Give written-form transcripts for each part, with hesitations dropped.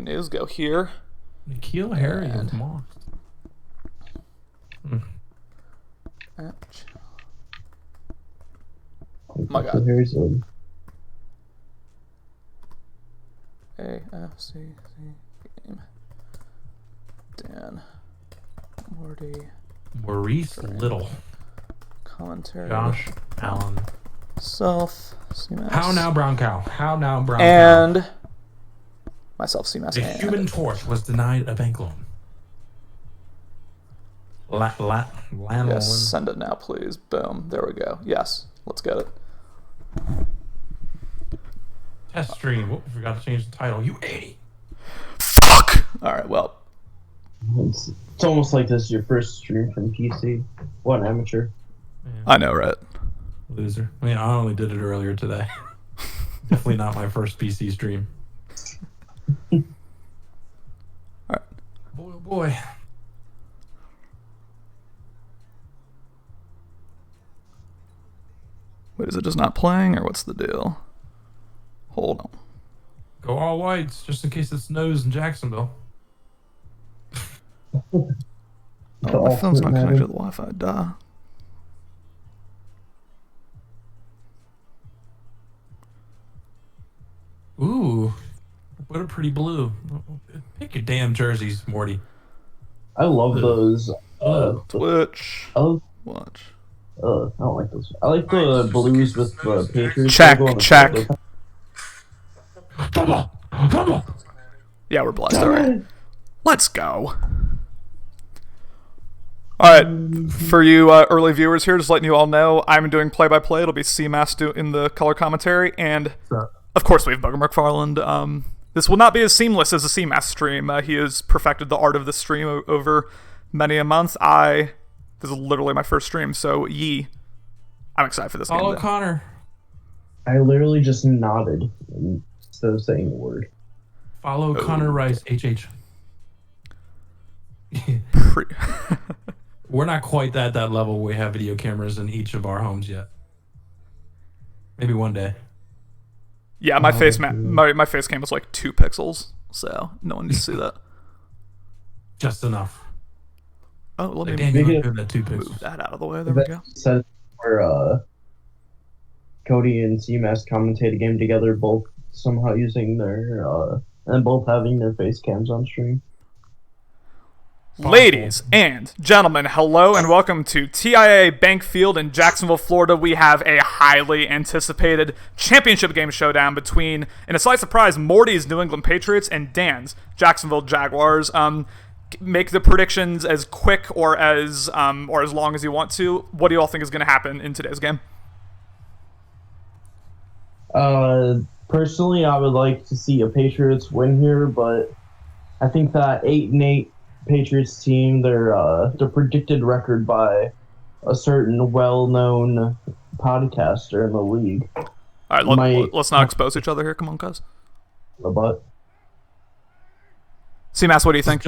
breaking news. Go here. Nikhil Harry of Moss. My God. AFC game. Dan. Morty. Maurice Little. Commentary. Josh Allen. Self. CMAX. How now, Brown Cow? How now, Brown and Cow? Myself, CMAX. The Human Torch was denied a bank loan. Yes, send it now, please. Boom. There we go. Yes, let's get it. Test stream. Oh, forgot to change the title. You 80. Fuck! Alright, well. It's almost like this is your first stream from PC. What an amateur. Yeah. I know, right? Loser. I mean, I only did it earlier today. Definitely not my first PC stream. Alright. Boy, oh boy. Wait, is it just not playing, or what's the deal? Hold on. Go all whites, just in case it snows in Jacksonville. Oh, my phone's not connected to the Wi-Fi. Duh. Ooh, what a pretty blue. Pick your damn jerseys, Morty. I love those. Twitch. Oh, Watch. I don't like those. I like the blues with the Patriots. Check. Come on. Yeah, we're blessed. All right. Let's go. All right, for you early viewers here, just letting you all know, I'm doing play-by-play. It'll be CMAS in the color commentary, and of course we have Bugger McFarland. This will not be as seamless as a CMAS stream. He has perfected the art of the stream over many a month. This is literally my first stream, so I'm excited for this game. Follow Connor. I literally just nodded instead of saying a word. Follow Connor Rice, HH. We're not quite at that level where we have video cameras in each of our homes yet. Maybe one day. Yeah, my face cam was like 2 pixels, so no one needs to see that. Just enough. Oh, let Like me move that out of the way. There we go. Said where Cody and CMAS commentate a game together, both somehow using their and both having their face cams on stream. Ladies and gentlemen, hello and welcome to TIAA Bank Field in Jacksonville, Florida. We have a highly anticipated championship game showdown between, in a slight surprise, Morty's New England Patriots and Dan's Jacksonville Jaguars. Make the predictions as quick or as long as you want to. What do you all think is going to happen in today's game? Personally, I would like to see a Patriots win here, but I think that 8-8 Patriots team, their predicted record by a certain well-known podcaster in the league. All right, let's not expose each other here. Come on, guys. But C-Mass, what do you think?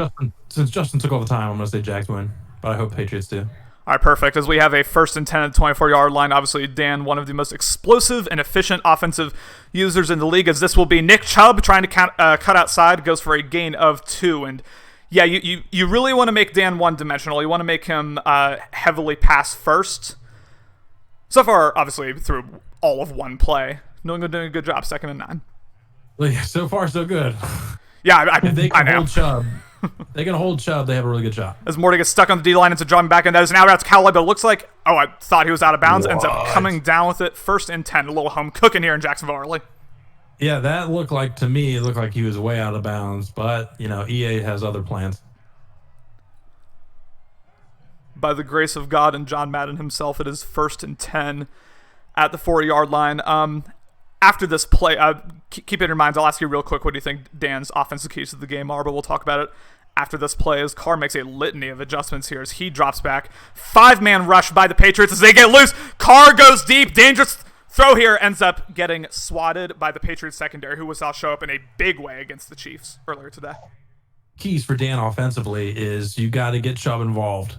Since Justin took all the time, I'm going to say Jags win, but I hope Patriots do. All right, perfect. As we have a 1st and 10 at the 24-yard line, obviously Dan, one of the most explosive and efficient offensive users in the league, as this will be Nick Chubb trying to cut outside, goes for a gain of 2. And yeah, you really want to make Dan one-dimensional. You want to make him heavily pass first. So far, obviously, through all of one play, New England doing a good job, 2nd and 9. So far, so good. Yeah, if they can hold Chubb, they have a really good shot. As Morty gets stuck on the D-line, it's a drawing back, and that is an out route to Cowley, but it looks like, I thought he was out of bounds, ends up coming down with it. 1st and 10, a little home cooking here in Jacksonville early. Yeah, that looked like he was way out of bounds, but, EA has other plans. By the grace of God and John Madden himself, it is 1st and 10 at the 40-yard line. After this play, keep it in mind, I'll ask you real quick, what do you think Dan's offensive keys to the game are, but we'll talk about it after this play as Carr makes a litany of adjustments here as he drops back. 5-man rush by the Patriots as they get loose. Carr goes deep, dangerous throw here, ends up getting swatted by the Patriots secondary, who saw show up in a big way against the Chiefs earlier today. Keys for Dan offensively is you got to get Chubb involved.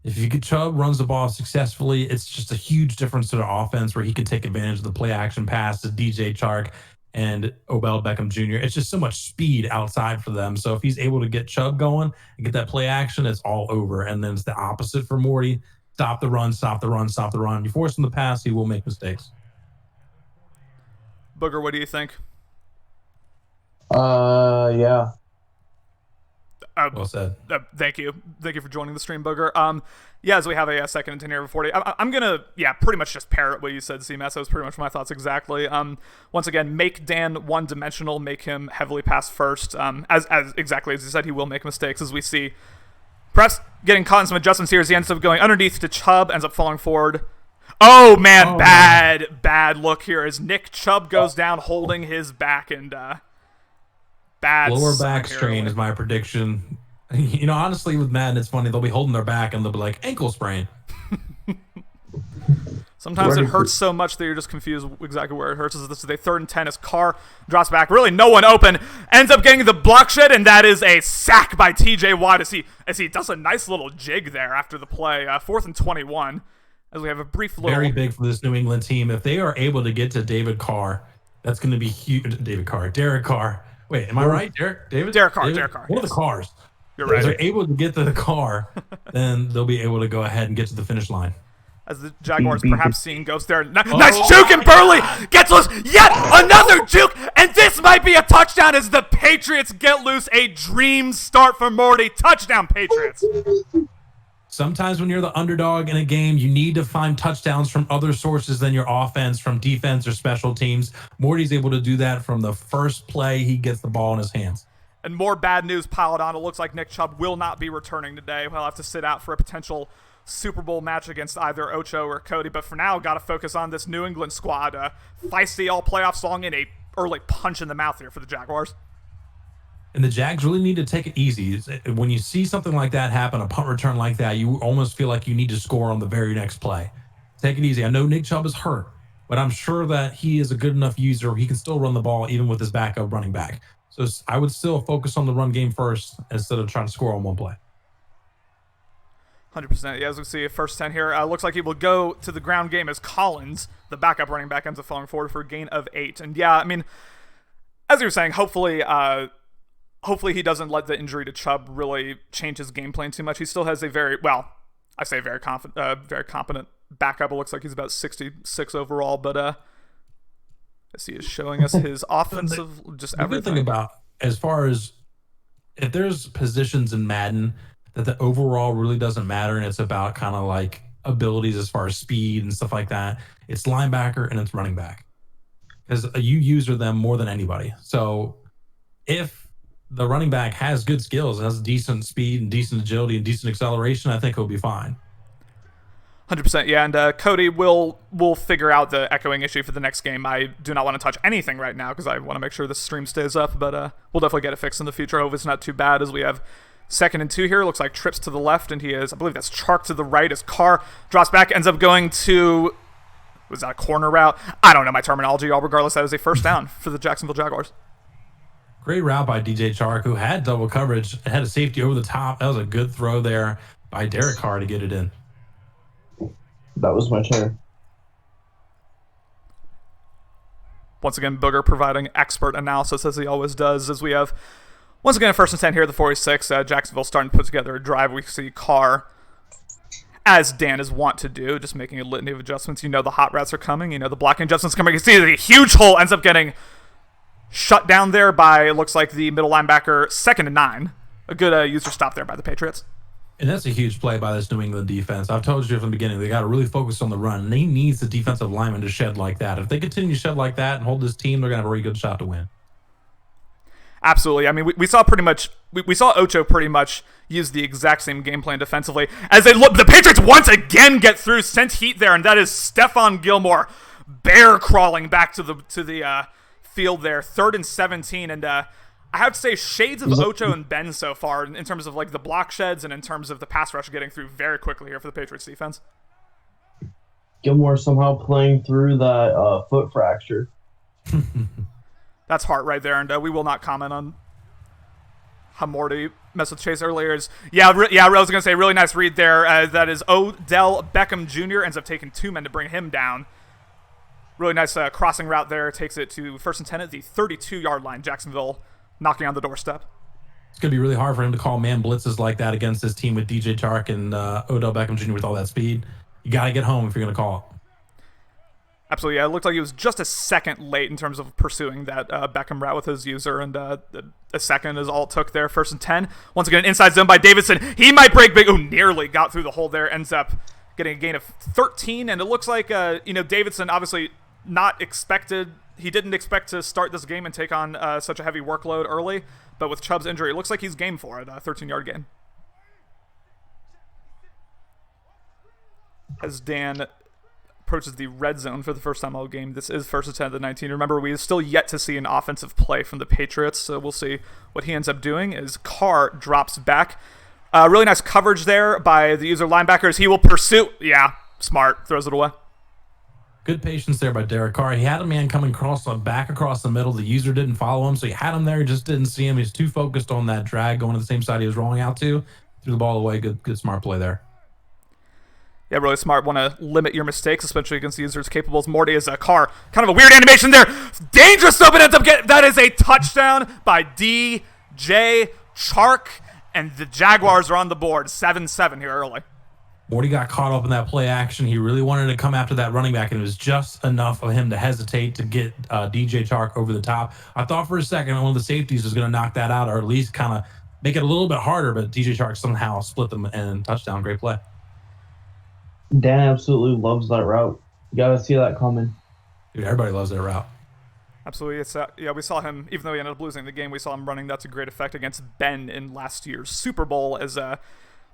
If Chubb runs the ball successfully, it's just a huge difference to the offense where he can take advantage of the play-action pass to DJ Chark and Odell Beckham Jr. It's just so much speed outside for them. So if he's able to get Chubb going and get that play action, it's all over. And then it's the opposite for Morty. Stop the run, stop the run, stop the run. You force him to pass, he will make mistakes. Booger, what do you think? Yeah. Well said. Thank you for joining the stream, Booger. Yeah, as we have a second and 10 here before 40, I'm gonna pretty much just parrot what you said, CMS. That was pretty much my thoughts exactly. Once again, make Dan one-dimensional, make him heavily pass first. As exactly as you said, he will make mistakes, as we see. Perhaps getting caught in some adjustments here as he ends up going underneath to Chubb, ends up falling forward. Oh man, bad look here as Nick Chubb goes down holding his back, and bad lower back strain is my prediction. You know, honestly, with Madden, it's funny. They'll be holding their back and they'll be like, ankle sprain. Sometimes it hurts so much that you're just confused exactly where it hurts. This is a 3rd and 10 as Carr drops back. Really no one open. Ends up getting the block shed, and that is a sack by TJ Watt as he does a nice little jig there after the play. 4th and 21 as we have a brief little... Very big for this New England team. If they are able to get to David Carr, that's going to be huge. Derek Carr. Wait, am I right? Derek Carr. One of the cars. You're right. If they're able to get to the car, then they'll be able to go ahead and get to the finish line. As the Jaguars perhaps seeing Ghost there. Nice juke, and Burley gets loose. Yet another juke, and this might be a touchdown as the Patriots get loose. A dream start for Morty. Touchdown, Patriots. Sometimes when you're the underdog in a game, you need to find touchdowns from other sources than your offense, from defense or special teams. Morty's able to do that from the first play he gets the ball in his hands. And more bad news piled on. It looks like Nick Chubb will not be returning today. He'll have to sit out for a potential Super Bowl match against either Ocho or Cody. But for now, got to focus on this New England squad. Feisty all-playoff song and a early punch in the mouth here for the Jaguars. And the Jags really need to take it easy. When you see something like that happen, a punt return like that, you almost feel like you need to score on the very next play. Take it easy. I know Nick Chubb is hurt, but I'm sure that he is a good enough user. He can still run the ball even with his backup running back. So I would still focus on the run game first instead of trying to score on one play. 100%. Yeah, as we see, first 10 here. Looks like he will go to the ground game as Collins, the backup running back, ends up falling forward for a gain of 8. And yeah, I mean, as you were saying, hopefully he doesn't let the injury to Chubb really change his game plan too much. He still has a very competent backup. It looks like he's about 66 overall, but as he is showing us his offensive, just everything. The good thing about, as far as if there's positions in Madden that the overall really doesn't matter and it's about kind of like abilities as far as speed and stuff like that, it's linebacker and it's running back. Because you user them more than anybody. So if the running back has good skills, has decent speed and decent agility and decent acceleration, I think he'll be fine. 100%, yeah, and Cody will figure out the echoing issue for the next game. I do not want to touch anything right now because I want to make sure the stream stays up, but we'll definitely get it fixed in the future. Hope it's not too bad as we have 2nd and 2 here. Looks like trips to the left, and he is, I believe that's Chark to the right as Carr drops back, ends up going to, was that a corner route? I don't know my terminology, all regardless, that is a first down for the Jacksonville Jaguars. Great route by DJ Chark, who had double coverage and had a safety over the top. That was a good throw there by Derek Carr to get it in. That was my turn. Once again, Booger providing expert analysis as he always does, as we have, once again, 1st and 10 here at the 46. Jacksonville starting to put together a drive. We see Carr, as Dan is wont to do, just making a litany of adjustments. You know the hot routes are coming. You know the blocking adjustments coming. You see the huge hole ends up getting shut down there by, it looks like, the middle linebacker, 2nd and 9. A good user stop there by the Patriots. And that's a huge play by this New England defense. I've told you from the beginning, they got to really focus on the run. And they need the defensive lineman to shed like that. If they continue to shed like that and hold this team, they're going to have a really good shot to win. Absolutely. I mean, we saw pretty much, we saw Ocho pretty much use the exact same game plan defensively as they look. The Patriots once again get through, sent heat there, and that is Stephon Gilmore bear crawling back to the field there. 3rd and 17, and I have to say, shades of Ocho and Ben so far in terms of like the block sheds and in terms of the pass rush getting through very quickly here for the Patriots defense. Gilmore somehow playing through that foot fracture. That's heart right there, and we will not comment on how Morty messed with Chase earlier. I was going to say, really nice read there. That is Odell Beckham Jr. ends up taking 2 men to bring him down. Really nice crossing route there. Takes it to 1st and 10 at the 32-yard line. Jacksonville knocking on the doorstep. It's going to be really hard for him to call man blitzes like that against his team with DJ Chark and Odell Beckham Jr. with all that speed. You got to get home if you're going to call it. Absolutely, yeah. It looked like he was just a second late in terms of pursuing that Beckham route with his user, and a second is all it took there. 1st and 10. Once again, inside zone by Davidson. He might break big. Oh, nearly got through the hole there. Ends up getting a gain of 13, and it looks like, Davidson obviously not expected. He didn't expect to start this game and take on such a heavy workload early, but with Chubb's injury, it looks like he's game for it. 13-yard gain. As Dan approaches the red zone for the first time all game. This is 1st and 10 at the 19. Remember, we still yet to see an offensive play from the Patriots, so we'll see what he ends up doing as Carr drops back. Really nice coverage there by the user linebackers. He will pursue. Yeah, smart. Throws it away. Good patience there by Derek Carr. He had a man coming back across the middle. The user didn't follow him, so he had him there. He just didn't see him. He's too focused on that drag going to the same side he was rolling out to. Threw the ball away. Good smart play there. Yeah, really smart. Want to limit your mistakes, especially against the users capable as Morty as a Carr. Kind of a weird animation there. Dangerous though, but ends up getting. That is a touchdown by DJ Chark, and the Jaguars are on the board. 7-7 here early. Morty got caught up in that play action. He really wanted to come after that running back, and it was just enough of him to hesitate to get DJ Chark over the top. I thought for a second one of the safeties was going to knock that out, or at least kind of make it a little bit harder, but DJ Chark somehow split them and touchdown. Great play. Dan absolutely loves that route. You gotta see that coming. Dude, everybody loves that route. Absolutely. It's we saw him, even though he ended up losing the game, we saw him running that to great effect against Ben in last year's Super Bowl. As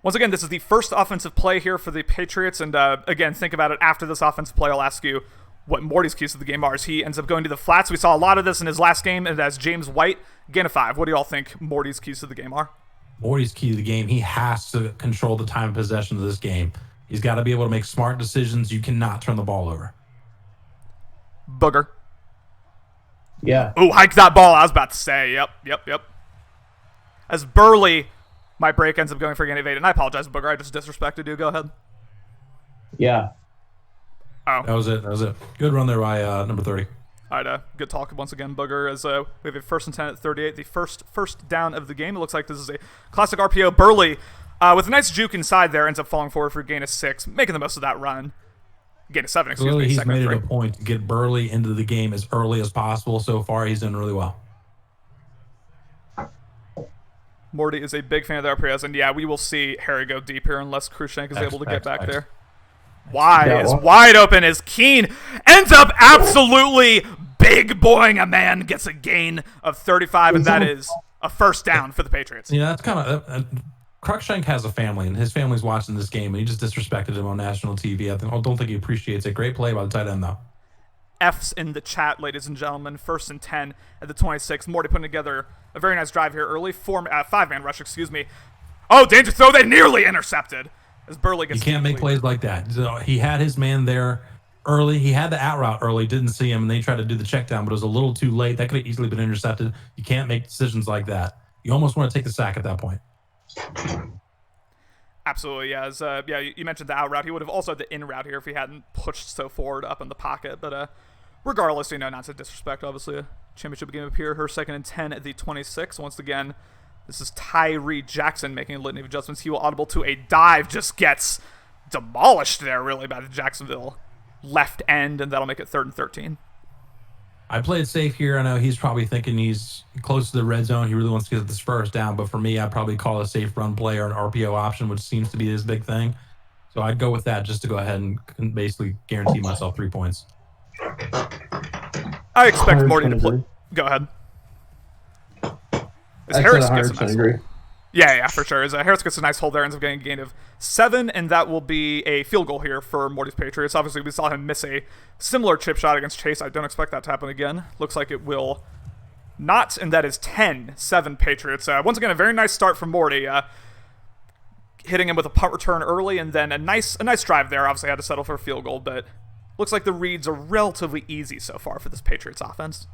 once again, this is the first offensive play here for the Patriots, and again, think about it. After this offensive play, I'll ask you what Morty's keys to the game are. As he ends up going to the flats. We saw a lot of this in his last game, and as James White, gain of 5. What do y'all think Morty's keys to the game are? Morty's key to the game, he has to control the time of possession of this game. He's got to be able to make smart decisions. You cannot turn the ball over. Booger. Yeah. Ooh, hike that ball. I was about to say. Yep. As Burley, my break ends up going for a gain of 8. And I apologize, Booger. I just disrespected you. Go ahead. Yeah. Oh. That was it. Good run there by number 30. All right, good talk once again, Booger, as we have a 1st and 10 at 38. The first down of the game. It looks like this is a classic RPO. Burley, with a nice juke inside there, ends up falling forward for a gain of 6, making the most of that run. Gain of 7, excuse me. He's made it a point to get Burley into the game as early as possible. So far, he's done really well. Morty is a big fan of the RPOs, and yeah, we will see Harry go deep here unless Krushank is able to get back there. Is wide open as Keen ends up absolutely big boying a man, gets a gain of 35, and that is a first down for the Patriots. Yeah, that's kind of Cruikshank has a family, and his family's watching this game, and he just disrespected him on national TV. I don't think he appreciates it. Great play by the tight end, though. F's in the chat, ladies and gentlemen. 1st and 10 at the 26. Morty putting together a very nice drive here early. 5-man rush, excuse me. Oh, danger throw. They nearly intercepted. As Burley gets. You can't make plays like that. So he had his man there early. He had the out route early, didn't see him, and they tried to do the check down, but it was a little too late. That could have easily been intercepted. You can't make decisions like that. You almost want to take the sack at that point. Absolutely, yeah. As, you mentioned the out route. He would have also had the in route here if he hadn't pushed so forward up in the pocket. But regardless, not to disrespect, obviously, a championship game up here. Her 2nd and 10 at the 26. Once again, this is Tyree Jackson making a litany of adjustments. He will audible to a dive. Just gets demolished there, really, by the Jacksonville left end, and that'll make it 3rd and 13. I played safe here. I know he's probably thinking he's close to the red zone. He really wants to get this first down. But for me, I'd probably call a safe run play or an RPO option, which seems to be his big thing. So I'd go with that just to go ahead and basically guarantee myself 3 points. I expect Morty to play. Go ahead. Harris gets a nice hold. Yeah, for sure. As Harris gets a nice hold there, ends up getting a gain of 7, and that will be a field goal here for Morty's Patriots. Obviously, we saw him miss a similar chip shot against Chase. I don't expect that to happen again. Looks like it will not, and that is 10-7 Patriots. Once again, a very nice start from Morty. Hitting him with a punt return early, and then a nice drive there. Obviously, had to settle for a field goal, but looks like the reads are relatively easy so far for this Patriots offense.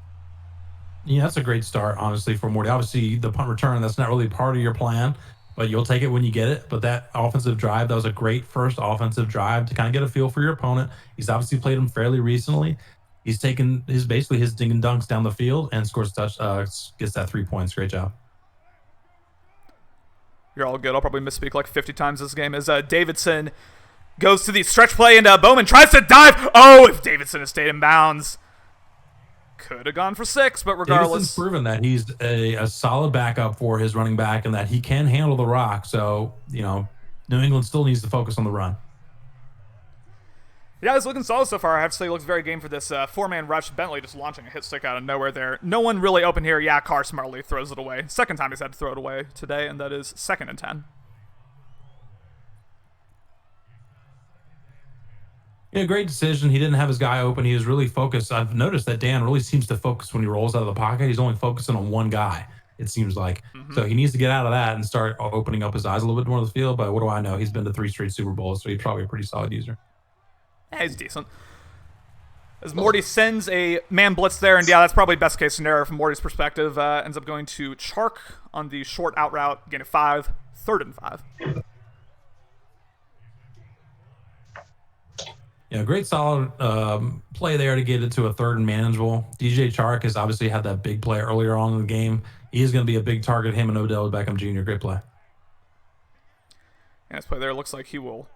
Yeah, that's a great start, honestly, for Morty. Obviously, the punt return, that's not really part of your plan, but you'll take it when you get it. But that offensive drive, that was a great first offensive drive to kind of get a feel for your opponent. He's obviously played him fairly recently. he's taken basically his ding and dunks down the field and scores gets that 3 points. Great job. You're all good. I'll probably misspeak like 50 times this game. As Davidson goes to the stretch play, and Bowman tries to dive. Oh, if Davidson had stayed in bounds, could have gone for 6, but regardless. Davidson's proven that he's a solid backup for his running back and that he can handle the rock. So, New England still needs to focus on the run. Yeah, it's looking solid so far. I have to say, it looks very game for this 4-man rush. Bentley just launching a hit stick out of nowhere there. No one really open here. Yeah, Carr smartly throws it away. Second time he's had to throw it away today, and that is 2nd and 10. Yeah, great decision. He didn't have his guy open. He was really focused. I've noticed that Dan really seems to focus when he rolls out of the pocket. He's only focusing on one guy, it seems like. Mm-hmm. So he needs to get out of that and start opening up his eyes a little bit more of the field. But what do I know? He's been to 3 straight Super Bowls, so he's probably a pretty solid user. Yeah, he's decent. As Morty sends a man blitz there, and yeah, that's probably best case scenario from Morty's perspective. Ends up going to Chark on the short out route, gain of 5, 3rd and 5. Yeah, great solid play there to get it to a 3rd and manageable. DJ Chark has obviously had that big play earlier on in the game. He's going to be a big target, him and Odell Beckham Jr. Great play. Yeah, this play there looks like he will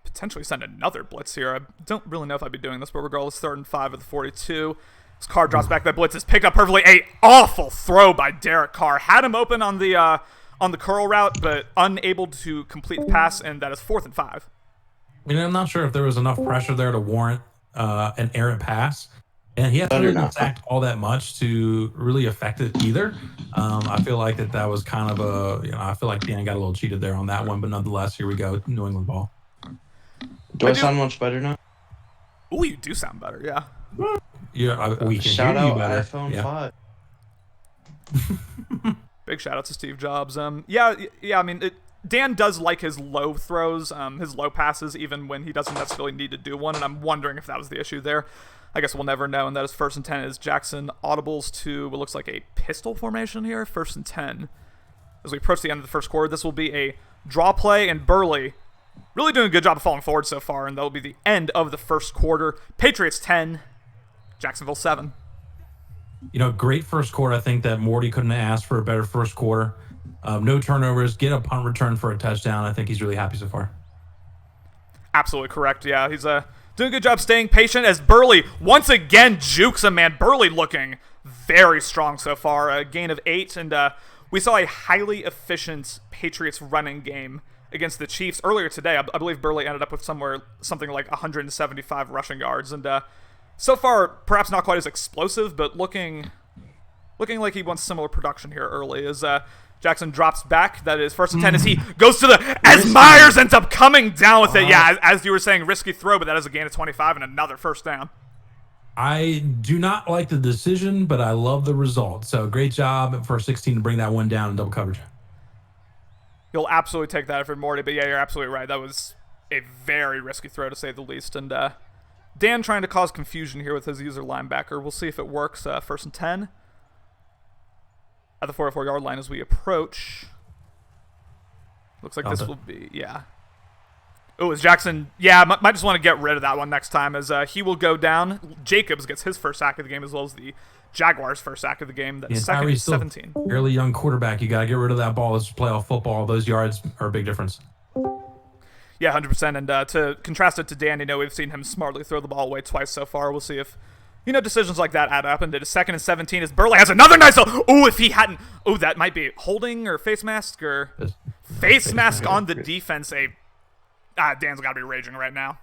potentially send another blitz here. I don't really know if I'd be doing this, but regardless, 3rd and 5 at the 42. As Carr drops back, that blitz is picked up perfectly. A awful throw by Derek Carr. Had him open on the curl route, but unable to complete the pass, and that is 4th and 5. I'm not sure if there was enough pressure there to warrant an errant pass, and he hasn't really attacked all that much to really affect it either. I feel like that was kind of I feel like Dan got a little cheated there on that one, but nonetheless, here we go, New England ball. Do I sound much better now? Oh, you do sound better, yeah. Yeah, we can shout hear you out better. iPhone 5. Big shout out to Steve Jobs. Yeah. I mean, Dan does like his low throws, his low passes, even when he doesn't necessarily need to do one. And I'm wondering if that was the issue there. I guess we'll never know. And that is 1st and 10 as Jackson audibles to what looks like a pistol formation here. 1st and 10 as we approach the end of the first quarter. This will be a draw play, and Burley really doing a good job of falling forward so far, and that will be the end of the first quarter. Patriots 10, Jacksonville 7. Great first quarter. I think that Morty couldn't have asked for a better first quarter. No turnovers, get a punt return for a touchdown. I think he's really happy so far. Absolutely correct. Yeah, he's doing a good job staying patient as Burley once again jukes him, man. Burley looking very strong so far. A gain of 8, and we saw a highly efficient Patriots running game against the Chiefs earlier today. I believe Burley ended up with something like 175 rushing yards, and so far perhaps not quite as explosive, but looking like he wants similar production here early as Jackson drops back. That is 1st and 10 as he goes to as Myers ends up coming down with it. Yeah, as you were saying, risky throw, but that is a gain of 25 and another first down. I do not like the decision, but I love the result. So great job for 16 to bring that one down in double coverage. You'll absolutely take that for Morty, but yeah, you're absolutely right. That was a very risky throw, to say the least. And Dan trying to cause confusion here with his user linebacker. We'll see if it works. 1st and 10 at the 44-yard line as we approach. Looks like this will be, yeah. Oh, is Jackson, yeah, might just want to get rid of that one next time as he will go down. Jacobs gets his first sack of the game as well as the Jaguars' first sack of the game. That's 2nd and 17. Fairly young quarterback. You got to get rid of that ball. It's playoff football. Those yards are a big difference. Yeah, 100%. And to contrast it to Dan, we've seen him smartly throw the ball away twice so far. We'll see if, decisions like that add up. And it is 2nd and 17 as Burley has another nice, if he hadn't, that might be holding or face mask or face mask on the defense. Dan's got to be raging right now.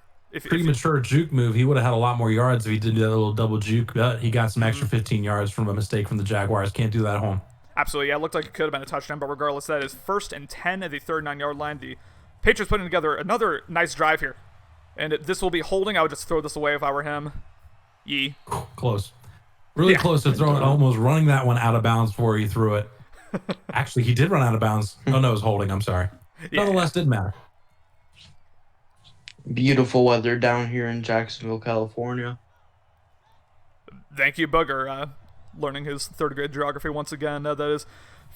Premature juke move. He would have had a lot more yards if he did that little double juke. But he got some extra 15 yards from a mistake from the Jaguars. Can't do that at home. Absolutely. Yeah, it looked like it could have been a touchdown, but regardless, that is 1st and 10 at the 39-yard line. The Patriots putting together another nice drive here. And this will be holding. I would just throw this away if I were him. Yee. Close. Really close to throwing, almost running that one out of bounds before he threw it. Actually, he did run out of bounds. Oh, no, it was holding. I'm sorry. Nonetheless, didn't matter. Beautiful weather down here in Jacksonville, California. Thank you, Booger. Learning his 3rd grade geography once again. That is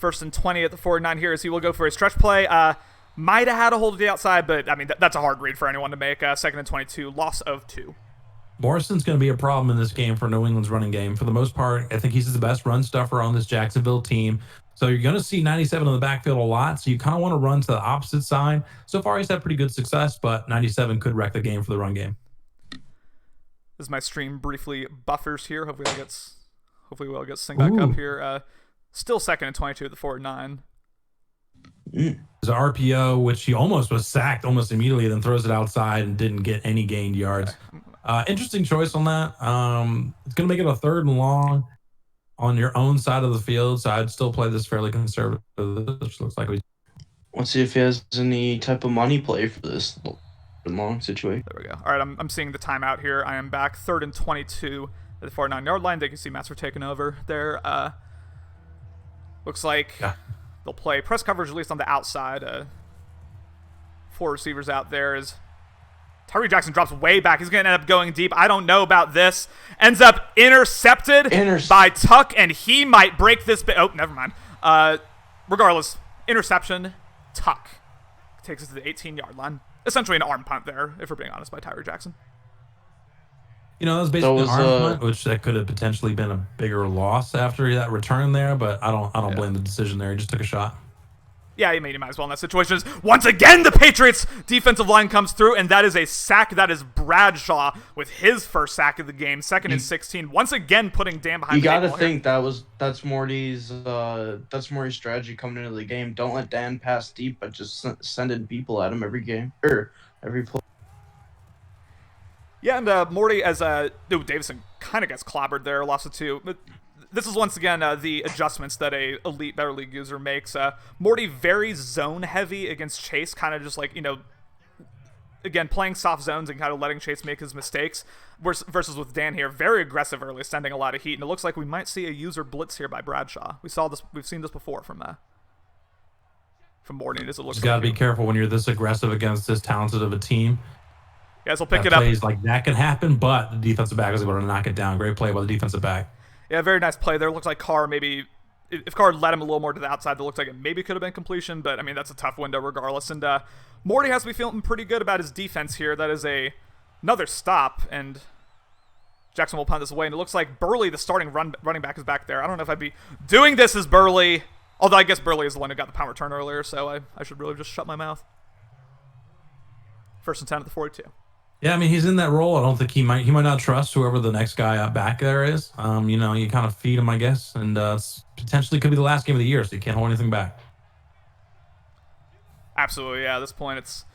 1st and 20 at the 49 here as he will go for a stretch play. Might have had a hold of the outside, but, that's a hard read for anyone to make. 2nd and 22, loss of 2. Morrison's going to be a problem in this game for New England's running game. For the most part, I think he's the best run stuffer on this Jacksonville team. So you're going to see 97 in the backfield a lot. So you kind of want to run to the opposite side. So far, he's had pretty good success, but 97 could wreck the game for the run game. As my stream briefly buffers here, hopefully we'll get synced back up here. Still second and 22 at the 4-9. There's an RPO, which he almost was sacked almost immediately, then throws it outside and didn't get any gained yards. Interesting choice on that. It's going to make it a 3rd and long on your own side of the field, so I'd still play this fairly conservative. Which looks like Let's see if he has any type of money play for this long situation. There we go. All right, I'm seeing the timeout here. I am back 3rd and 22 at the 49-yard line. They can see Master taking over there. Looks like they'll play press coverage at least on the outside. 4 receivers out there as Tyree Jackson drops way back. He's going to end up going deep. I don't know about this. Ends up intercepted by Tuck, and he might break this. Oh, never mind. Regardless, interception. Tuck takes us to the 18-yard line. Essentially an arm punt there, if we're being honest, by Tyree Jackson. You know, that was basically an arm punt, which that could have potentially been a bigger loss after that return there, but I don't blame the decision there. He just took a shot. Yeah, he might as well in that situation. Once again, the Patriots defensive line comes through, and that is a sack. That is Bradshaw with his first sack of the game, 2nd and 16. Once again, putting Dan behind. You got to think that's Morty's strategy coming into the game. Don't let Dan pass deep, but just sending people at him every game or every play. Yeah, and Morty Davison kind of gets clobbered there, lost it 2. But this is once again the adjustments that a elite Better League user makes. Morty very zone heavy against Chase, kind of just like, again, playing soft zones and kind of letting Chase make his mistakes. Versus with Dan here, very aggressive early, sending a lot of heat, and it looks like we might see a user blitz here by Bradshaw. We've seen this before from Morty. As it looks, you got to be careful when you're this aggressive against this talented of a team. Guys will pick it up. Plays like that can happen, but the defensive back is able to knock it down. Great play by the defensive back. Yeah, very nice play there. Looks like Carr maybe, if Carr led him a little more to the outside, it looks like it maybe could have been completion, but I mean, that's a tough window regardless. And Morty has to be feeling pretty good about his defense here. That is another stop, and Jackson will punt this away. And it looks like Burley, the starting running back, is back there. I don't know if I'd be doing this as Burley, although I guess Burley is the one who got the punt return earlier, so I should really just shut my mouth. 1st and 10 at the 42. Yeah, I mean, he's in that role. I don't think he might not trust whoever the next guy up back there is. You kind of feed him, I guess, and potentially could be the last game of the year, so you can't hold anything back. Absolutely, yeah. At this point, it's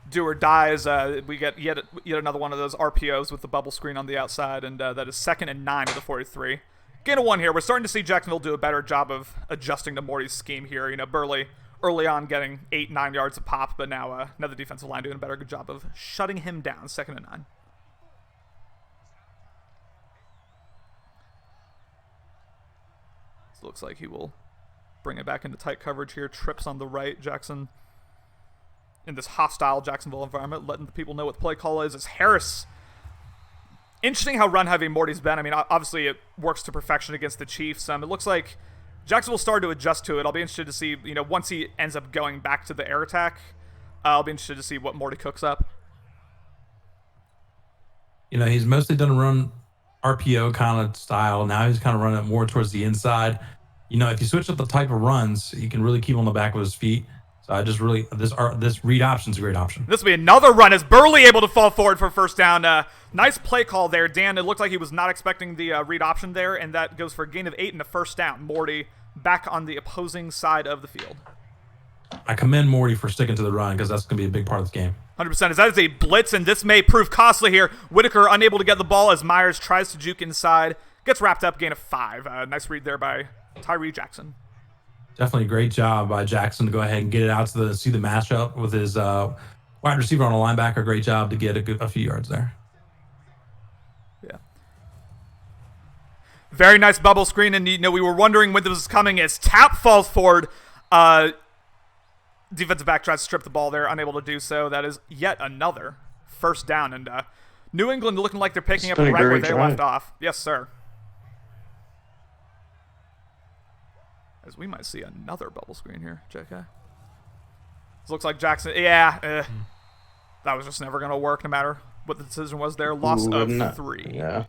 do or dies. We get yet another one of those RPOs with the bubble screen on the outside, and that is 2nd and 9 at the 43. Gain of 1 here. We're starting to see Jacksonville do a better job of adjusting to Morty's scheme here. Burley early on getting 8-9 yards a pop, but now the defensive line doing a good job of shutting him down. 2nd and 9. So it looks like he will bring it back into tight coverage here. Trips on the right. Jackson in this hostile Jacksonville environment, letting the people know what the play call is. It's Harris. Interesting how run-heavy Morty's been. I mean, obviously it works to perfection against the Chiefs. It looks like Jacksonville started to adjust to it. I'll be interested to see, once he ends up going back to the air attack, I'll be interested to see what Morty cooks up. He's mostly done a run RPO kind of style. Now he's kind of running it more towards the inside. If you switch up the type of runs, you can really keep him on the back of his feet. So I just really, this read option is a great option. This will be another run as Burley able to fall forward for 1st down. Nice play call there, Dan. It looked like he was not expecting the read option there, and that goes for a gain of 8 and a 1st down. Morty back on the opposing side of the field. I commend Morty for sticking to the run because that's going to be a big part of this game. 100%. As that is a blitz, and this may prove costly here. Whitaker unable to get the ball as Myers tries to juke inside. Gets wrapped up, gain of 5. Nice read there by Tyree Jackson. Definitely a great job by Jackson to go ahead and get it out to see the matchup with his wide receiver on a linebacker. Great job to get a few yards there. Yeah. Very nice bubble screen, and we were wondering when this was coming as Tap falls forward. Defensive back tries to strip the ball there, unable to do so. That is yet another 1st down, and New England looking like they're picking up right where they left off. Yes, sir. As we might see another bubble screen here, JK. This looks like Jackson. Yeah, that was just never going to work no matter what the decision was there. Loss of 3. Yeah.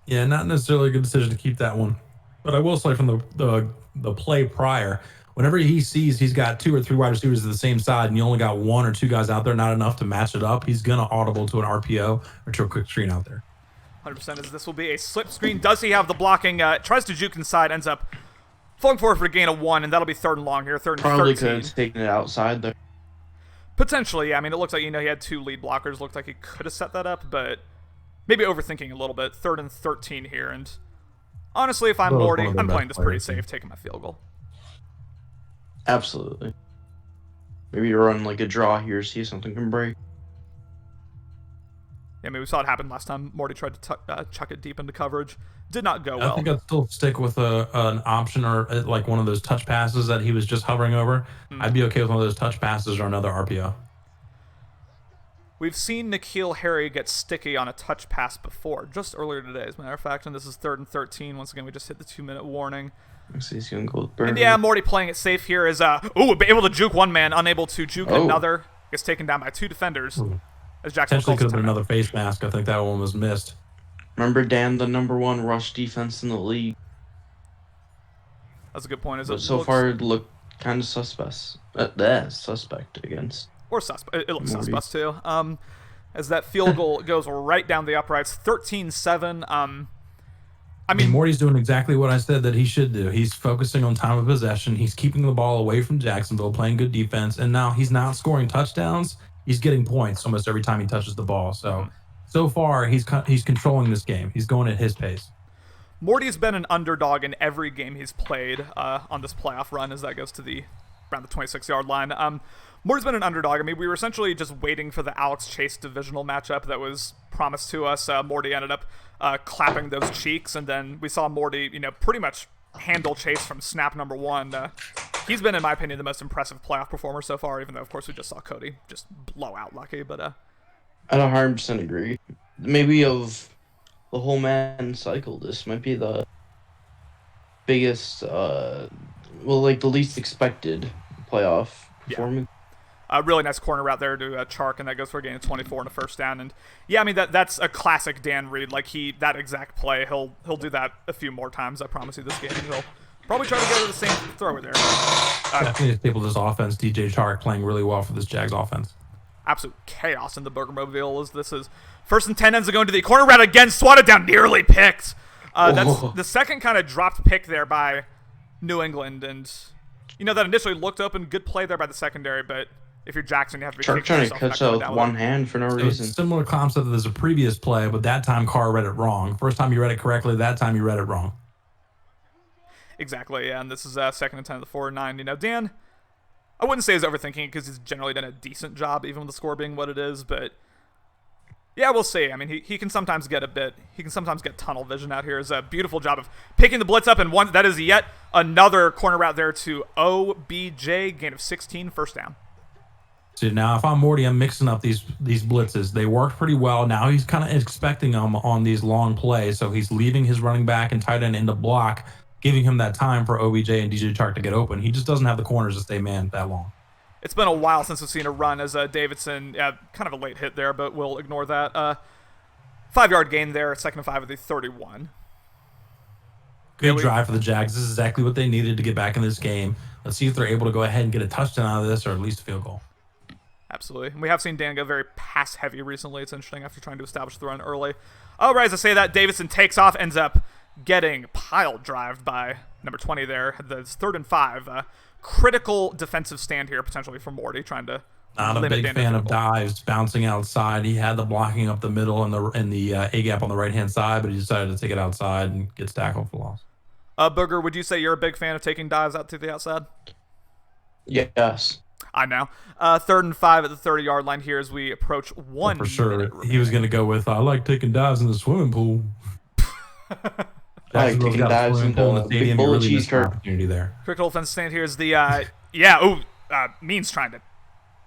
Yeah, not necessarily a good decision to keep that one. But I will say from the play prior, whenever he sees he's got 2 or 3 wide receivers at the same side and you only got 1 or 2 guys out there, not enough to match it up, he's going to audible to an RPO or to a quick screen out there. 100% as this will be a slip screen. Does he have the blocking? Tries to juke inside, ends up falling forward for a gain of 1, and that'll be 3rd and long here, 3rd and Probably 13. could have taken it outside there. Potentially, yeah. I mean, it looks like, he had 2 lead blockers. Looked like he could have set that up, but maybe overthinking a little bit. 3rd and 13 here, and honestly, if I'm Morty, I'm playing this pretty safe, taking my field goal. Absolutely. Maybe you run like a draw here, see if something can break. Yeah, I mean, we saw it happen last time. Morty tried to chuck it deep into coverage. Did not go well. I think I'd still stick with an option or like one of those touch passes that he was just hovering over. I'd be okay with one of those touch passes or another RPO. We've seen N'Keal Harry get sticky on a touch pass before, just earlier today, as a matter of fact, and this is 3rd and 13. Once again, we just hit the 2-minute warning. He's gonna go with Burner. And yeah, Morty playing it safe here is, able to juke one man, unable to juke another. Gets taken down by 2 defenders. As Jackson Potentially could have been another face mask. I think that one was missed. Remember, Dan, the #1 rush defense in the league. That's a good point. But so far, it looked kind of suspect against. Or suspect. It looks suspect, too. As that field goal goes right down the uprights, 13-7. I mean, Morty's doing exactly what I said that he should do. He's focusing on time of possession. He's keeping the ball away from Jacksonville, playing good defense, and now he's not scoring touchdowns. He's getting points almost every time he touches the ball. So far, he's controlling this game. He's going at his pace. Morty's been an underdog in every game he's played on this playoff run as that goes to around the 26-yard line. Morty's been an underdog. I mean, we were essentially just waiting for the Alex Chase divisional matchup that was promised to us. Morty ended up clapping those cheeks, and then we saw Morty, pretty much handle Chase from snap number 1. He's been, in my opinion, the most impressive playoff performer so far, even though, of course, we just saw Cody just blow out Lucky. But I 100% agree. Maybe of the whole Madden cycle, this might be the biggest, the least expected playoff performance. Really nice corner route there to Chark, and that goes for a gain of 24 and a first down. And yeah, I mean that's a classic Dan Reed. Like that exact play, he'll do that a few more times. I promise you this game. And he'll probably try to go to the same thrower there. Definitely stable this offense. DJ Chark playing really well for this Jags offense. Absolute chaos in the Burger Mobile as this is 1st and 10 ends up going to the corner route again, swatted down, nearly picked. That's the second kind of dropped pick there by New England, and that initially looked open. Good play there by the secondary, but if you're Jackson, you have to be trying to catch out with one hand for no reason. Similar concept as a previous play, but that time Carr read it wrong. First time you read it correctly, that time you read it wrong. Exactly, yeah, and this is 2nd and 10 of the 4-9. Dan, I wouldn't say he's overthinking it because he's generally done a decent job, even with the score being what it is, but yeah, we'll see. I mean, he can sometimes get tunnel vision out here. It's a beautiful job of picking the blitz up, and that is yet another corner route there to OBJ, gain of 16, first down. So now, if I'm Morty, I'm mixing up these blitzes. They worked pretty well. Now he's kind of expecting them on these long plays, so he's leaving his running back and tight end in the block, giving him that time for OBJ and DJ Chark to get open. He just doesn't have the corners to stay man that long. It's been a while since we've seen a run as Davidson, kind of a late hit there, but we'll ignore that. 5-yard gain there, 2nd and 5 of the 31. Good drive for the Jags. This is exactly what they needed to get back in this game. Let's see if they're able to go ahead and get a touchdown out of this or at least a field goal. Absolutely. And we have seen Dan go very pass-heavy recently. It's interesting after trying to establish the run early. Oh, right, as I say that, Davidson takes off, ends up getting pile-drived by number 20 there. That's 3rd and 5. Critical defensive stand here, potentially, for Morty, trying to Not a big fan of dives, bouncing outside. He had the blocking up the middle and the A-gap on the right-hand side, but he decided to take it outside and gets tackled for loss. Booger, would you say you're a big fan of taking dives out to the outside? Yes. I know. 3rd and 5 at the 30-yard line here as we approach 1 for sure. minute He was going to go with, I like taking dives in the swimming pool. I like taking dives in the big bowl of cheese curd. Opportunity there. Critical offense stand here is the, Means trying to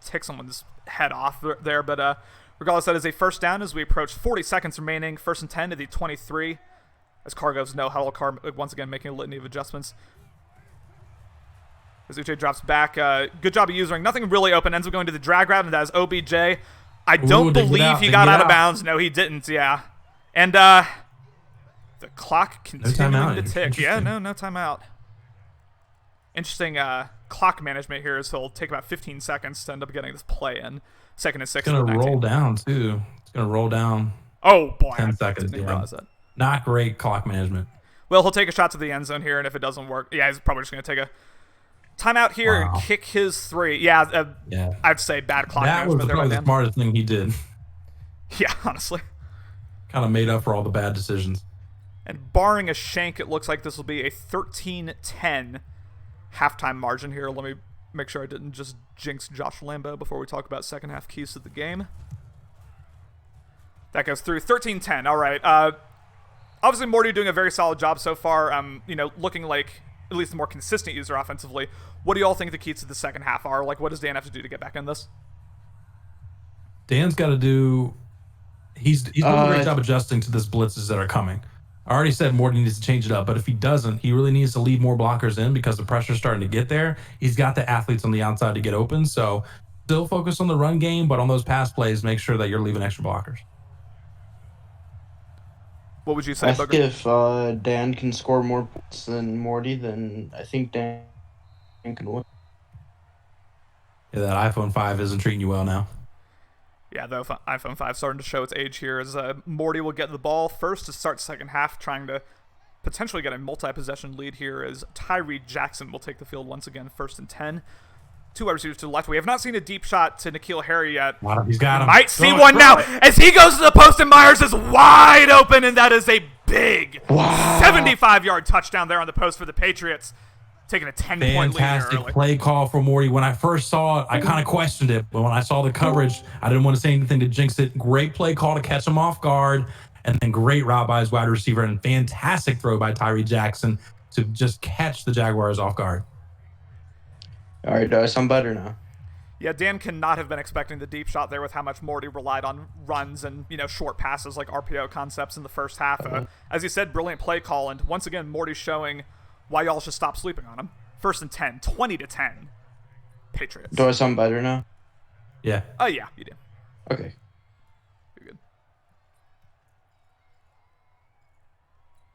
tick someone's head off there, but regardless, that is a first down as we approach 40 seconds remaining. 1st and 10 to the 23 as Carr goes no huddle. Carr once again making a litany of adjustments. As Uche drops back, good job of using. Nothing really open. Ends up going to the drag route, and that is OBJ I don't believe he got out of bounds. No, he didn't. Yeah, and the clock continuing to tick. Yeah, no timeout. Interesting clock management here is he'll take about 15 seconds to end up getting this play in. 2nd and 6. It's going to roll down, too. It's going to roll down. Oh, boy. 10 seconds. Didn't realize that. Not great clock management. Well, he'll take a shot to the end zone here, and if it doesn't work, yeah, he's probably just going to take a timeout here and kick his 3. Yeah, I'd say bad clock management. That was probably the smartest thing he did. Yeah, honestly. Kind of made up for all the bad decisions. And barring a shank, it looks like this will be a 13-10 halftime margin here. Let me make sure I didn't just jinx Josh Lambo before we talk about second half keys to the game. That goes through 13-10. All right. Obviously, Morty doing a very solid job so far. Looking like at least a more consistent user offensively. What do you all think the keys to the second half are? Like, what does Dan have to do to get back in this? Dan's got to do. He's doing a great job adjusting to this blitzes that are coming. I already said Morty needs to change it up, but if he doesn't, he really needs to leave more blockers in because the pressure's starting to get there. He's got the athletes on the outside to get open, so still focus on the run game, but on those pass plays, make sure that you're leaving extra blockers. What would you say, Booger? If Dan can score more points than Morty, then I think Dan can win. Yeah, that iPhone 5 isn't treating you well now. Yeah, the iPhone 5 starting to show its age here as Morty will get the ball first to start second half, trying to potentially get a multi-possession lead here as Tyree Jackson will take the field once again, 1st and 10. 2 wide receivers to the left. We have not seen a deep shot to N'Keal Harry yet. He's got him. Might see one now as he goes to the post and Myers is wide open, and that is a big 75-yard touchdown there on the post for the Patriots. Taking a 10-point lead here Fantastic early. play call for Morty. When I first saw it, I kind of questioned it, but when I saw the coverage, I didn't want to say anything to jinx it. Great play call to catch him off guard, and then great route by his wide receiver, and fantastic throw by Tyree Jackson to just catch the Jaguars off guard. All right, I'm better now. Yeah, Dan cannot have been expecting the deep shot there with how much Morty relied on runs and, short passes like RPO concepts in the first half. As you said, brilliant play call, and once again, Morty's showing why y'all should stop sleeping on him. 1st and 10, 20-10. Patriots. Do I sound better now? Yeah. Oh, yeah, you do. Okay. You're good.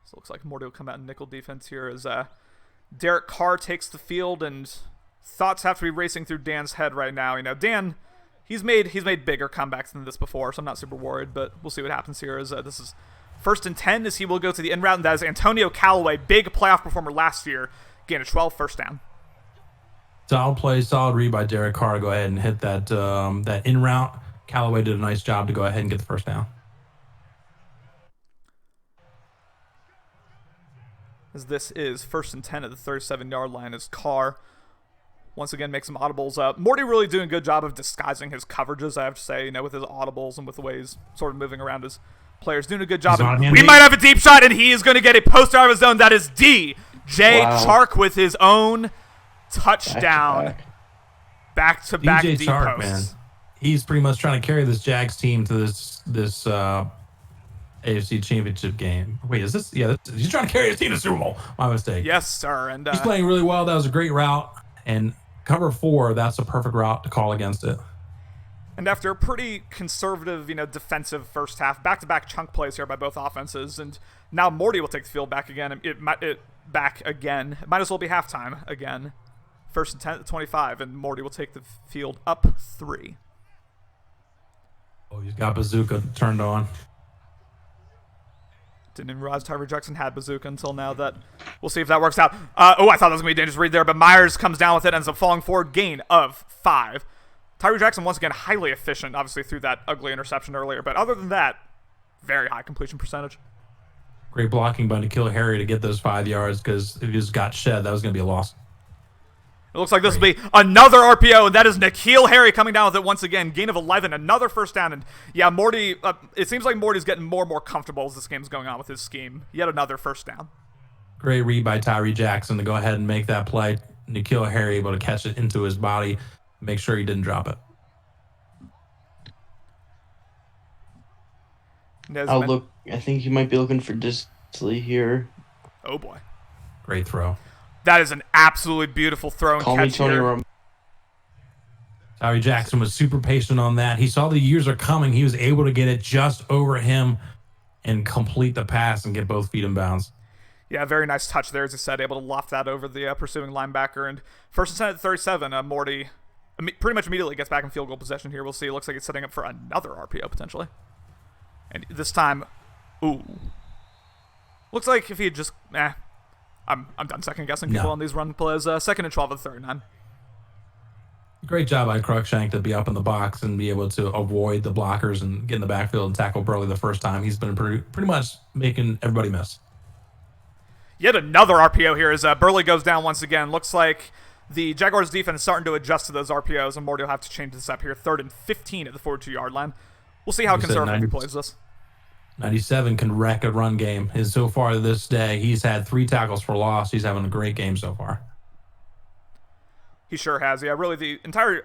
So it looks like Morty will come out in nickel defense here as Derek Carr takes the field, and thoughts have to be racing through Dan's head right now. Dan, he's made bigger comebacks than this before, so I'm not super worried, but we'll see what happens here as this is 1st and 10 as he will go to the in route, and that is Antonio Callaway, big playoff performer last year, gain a 12 first down. Solid play, solid read by Derek Carr to go ahead and hit that in route. Callaway did a nice job to go ahead and get the first down. As this is 1st and 10 at the 37-yard line as Carr once again makes some audibles. Morty really doing a good job of disguising his coverages, I have to say, with his audibles and with the way he's sort of moving around his players. Doing a good job. We might have a deep shot, and he is going to get a post out of his own. That is DJ Chark with his own touchdown. Back-to-back DJ deep Chark, posts. man. He's pretty much trying to carry this Jags team to this AFC Championship game. Wait, is this? Yeah, he's trying to carry his team to the Super Bowl. My mistake. Yes, sir. And he's playing really well. That was a great route. And cover 4, that's a perfect route to call against it. And after a pretty conservative, defensive first half, back-to-back chunk plays here by both offenses, and now Morty will take the field back again. It might as well be halftime again. 1st and 10 at the 25, and Morty will take the field up 3. Oh, he's got Bazooka turned on. Didn't even realize Tyree Jackson had Bazooka until now. That we'll see if that works out. I thought that was going to be a dangerous read there, but Myers comes down with it, ends up falling forward, gain of 5. Tyree Jackson, once again, highly efficient, obviously, through that ugly interception earlier. But other than that, very high completion percentage. Great blocking by N'Keal Harry to get those 5 yards, because if he just got shed, that was going to be a loss. It looks like this will be another RPO, and that is N'Keal Harry coming down with it once again. Gain of 11, another first down. And yeah, Morty, it seems like Morty's getting more and more comfortable as this game's going on with his scheme. Yet another first down. Great read by Tyree Jackson to go ahead and make that play. N'Keal Harry able to catch it into his body, make sure he didn't drop it. I think he might be looking for Disley here. Oh boy. Great throw. That is an absolutely beautiful throw and Call me catch Tony here. Solid Tyree Jackson was super patient on that. He saw the years are coming. He was able to get it just over him and complete the pass and get both feet in bounds. Yeah, very nice touch there, as I said, able to loft that over the pursuing linebacker. And first and 10 at 37, Morty pretty much immediately gets back in field goal possession here. We'll see. It looks like it's setting up for another RPO, potentially. And this time, ooh. Looks like if he had just, I'm done second-guessing people on these run plays. Second and 12 at 39. Great job by Cruikshank to be up in the box and be able to avoid the blockers and get in the backfield and tackle Burley the first time. He's been pretty much making everybody miss. Yet another RPO here as Burley goes down once again. Looks like the Jaguars defense is starting to adjust to those RPOs, and Morty will have to change this up here. 3rd and 15 at the 42-yard line. We'll see how conservative he plays this. 97 can wreck a run game. And so far this day, he's had 3 tackles for loss. He's having a great game so far. He sure has. Yeah, really, the entire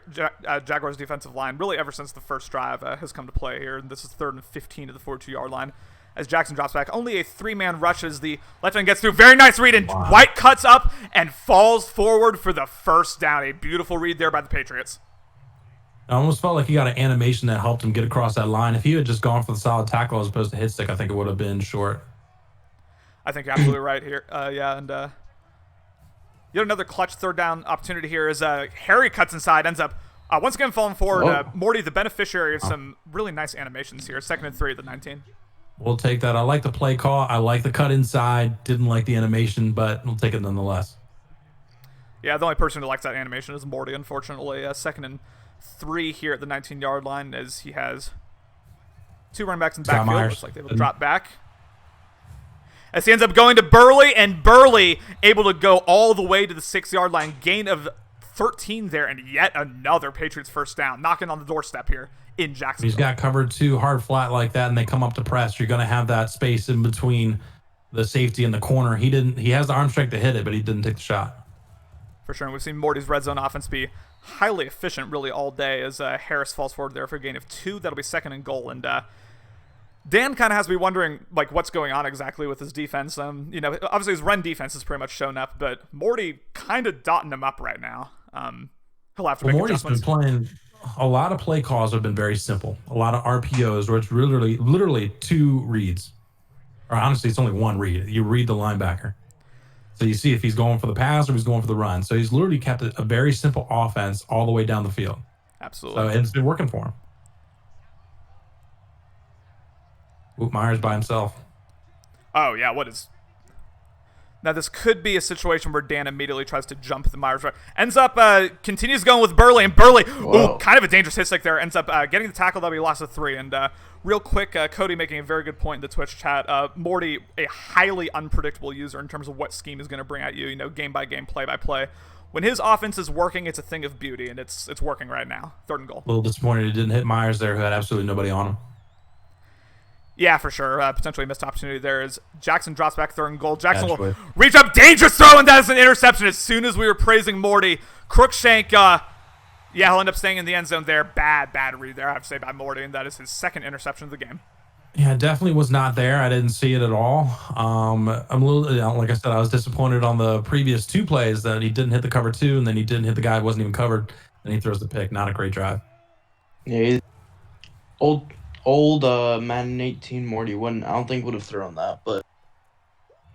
Jaguars defensive line, really ever since the first drive, has come to play here. And this is 3rd and 15 at the 42-yard line. As Jackson drops back, only a 3-man rush as the left end gets through. Very nice read, and White cuts up and falls forward for the first down. A beautiful read there by the Patriots. I almost felt like he got an animation that helped him get across that line. If he had just gone for the solid tackle as opposed to hit stick, I think it would have been short. I think you're absolutely right here. Yet another clutch 3rd down opportunity here as Harry cuts inside, ends up once again falling forward. Morty, the beneficiary of some really nice animations here. 2nd and 3 at the 19. We'll take that. I like the play call. I like the cut inside. Didn't like the animation, but we'll take it nonetheless. Yeah, the only person who likes that animation is Morty, unfortunately. 2nd and 3 here at the 19-yard line as he has 2 running backs in the backfield. Looks like they will drop back. As he ends up going to Burley, and Burley able to go all the way to the 6-yard line. Gain of 13 there, and yet another Patriots first down. Knocking on the doorstep here in Jacksonville. He's got covered 2 hard flat like that, and they come up to press. You're going to have that space in between the safety and the corner. He has the arm strength to hit it, but he didn't take the shot. For sure, and we've seen Morty's red zone offense be highly efficient really all day as Harris falls forward there for a gain of 2. That'll be 2nd and goal, and Dan kind of has me wondering, like, what's going on exactly with his defense. Obviously his run defense has pretty much shown up, but Morty kind of dotting him up right now. He'll have to make Morty's adjustments. Been playing. A lot of play calls have been very simple. A lot of RPOs where it's literally 2 reads. Or honestly, it's only 1 read. You read the linebacker. So you see if he's going for the pass or if he's going for the run. So he's literally kept a very simple offense all the way down the field. Absolutely. So it's been working for him. Oop, Myers by himself. Oh, yeah, what is... Now, this could be a situation where Dan immediately tries to jump the Myers. Ends up, continues going with Burley, and Burley, ooh, kind of a dangerous hit stick there. Ends up getting the tackle. That'll be loss of 3. And real quick, Cody making a very good point in the Twitch chat. Morty, a highly unpredictable user in terms of what scheme is going to bring at you, game by game, play by play. When his offense is working, it's a thing of beauty, and it's working right now. 3rd and goal. A little disappointed it didn't hit Myers there, who had absolutely nobody on him. Yeah, for sure. Potentially missed opportunity there as Jackson drops back 3rd and goal. Jackson will reach up, dangerous throw, and that is an interception. As soon as we were praising Morty, Cruikshank, he'll end up staying in the end zone there. Bad read there, I have to say, by Morty, and that is his 2nd interception of the game. Yeah, definitely was not there. I didn't see it at all. I'm a little, like I said, I was disappointed on the previous 2 plays that he didn't hit the cover 2, and then he didn't hit the guy who wasn't even covered, and he throws the pick. Not a great drive. Yeah, old Madden 18 Morty I don't think would have thrown that, but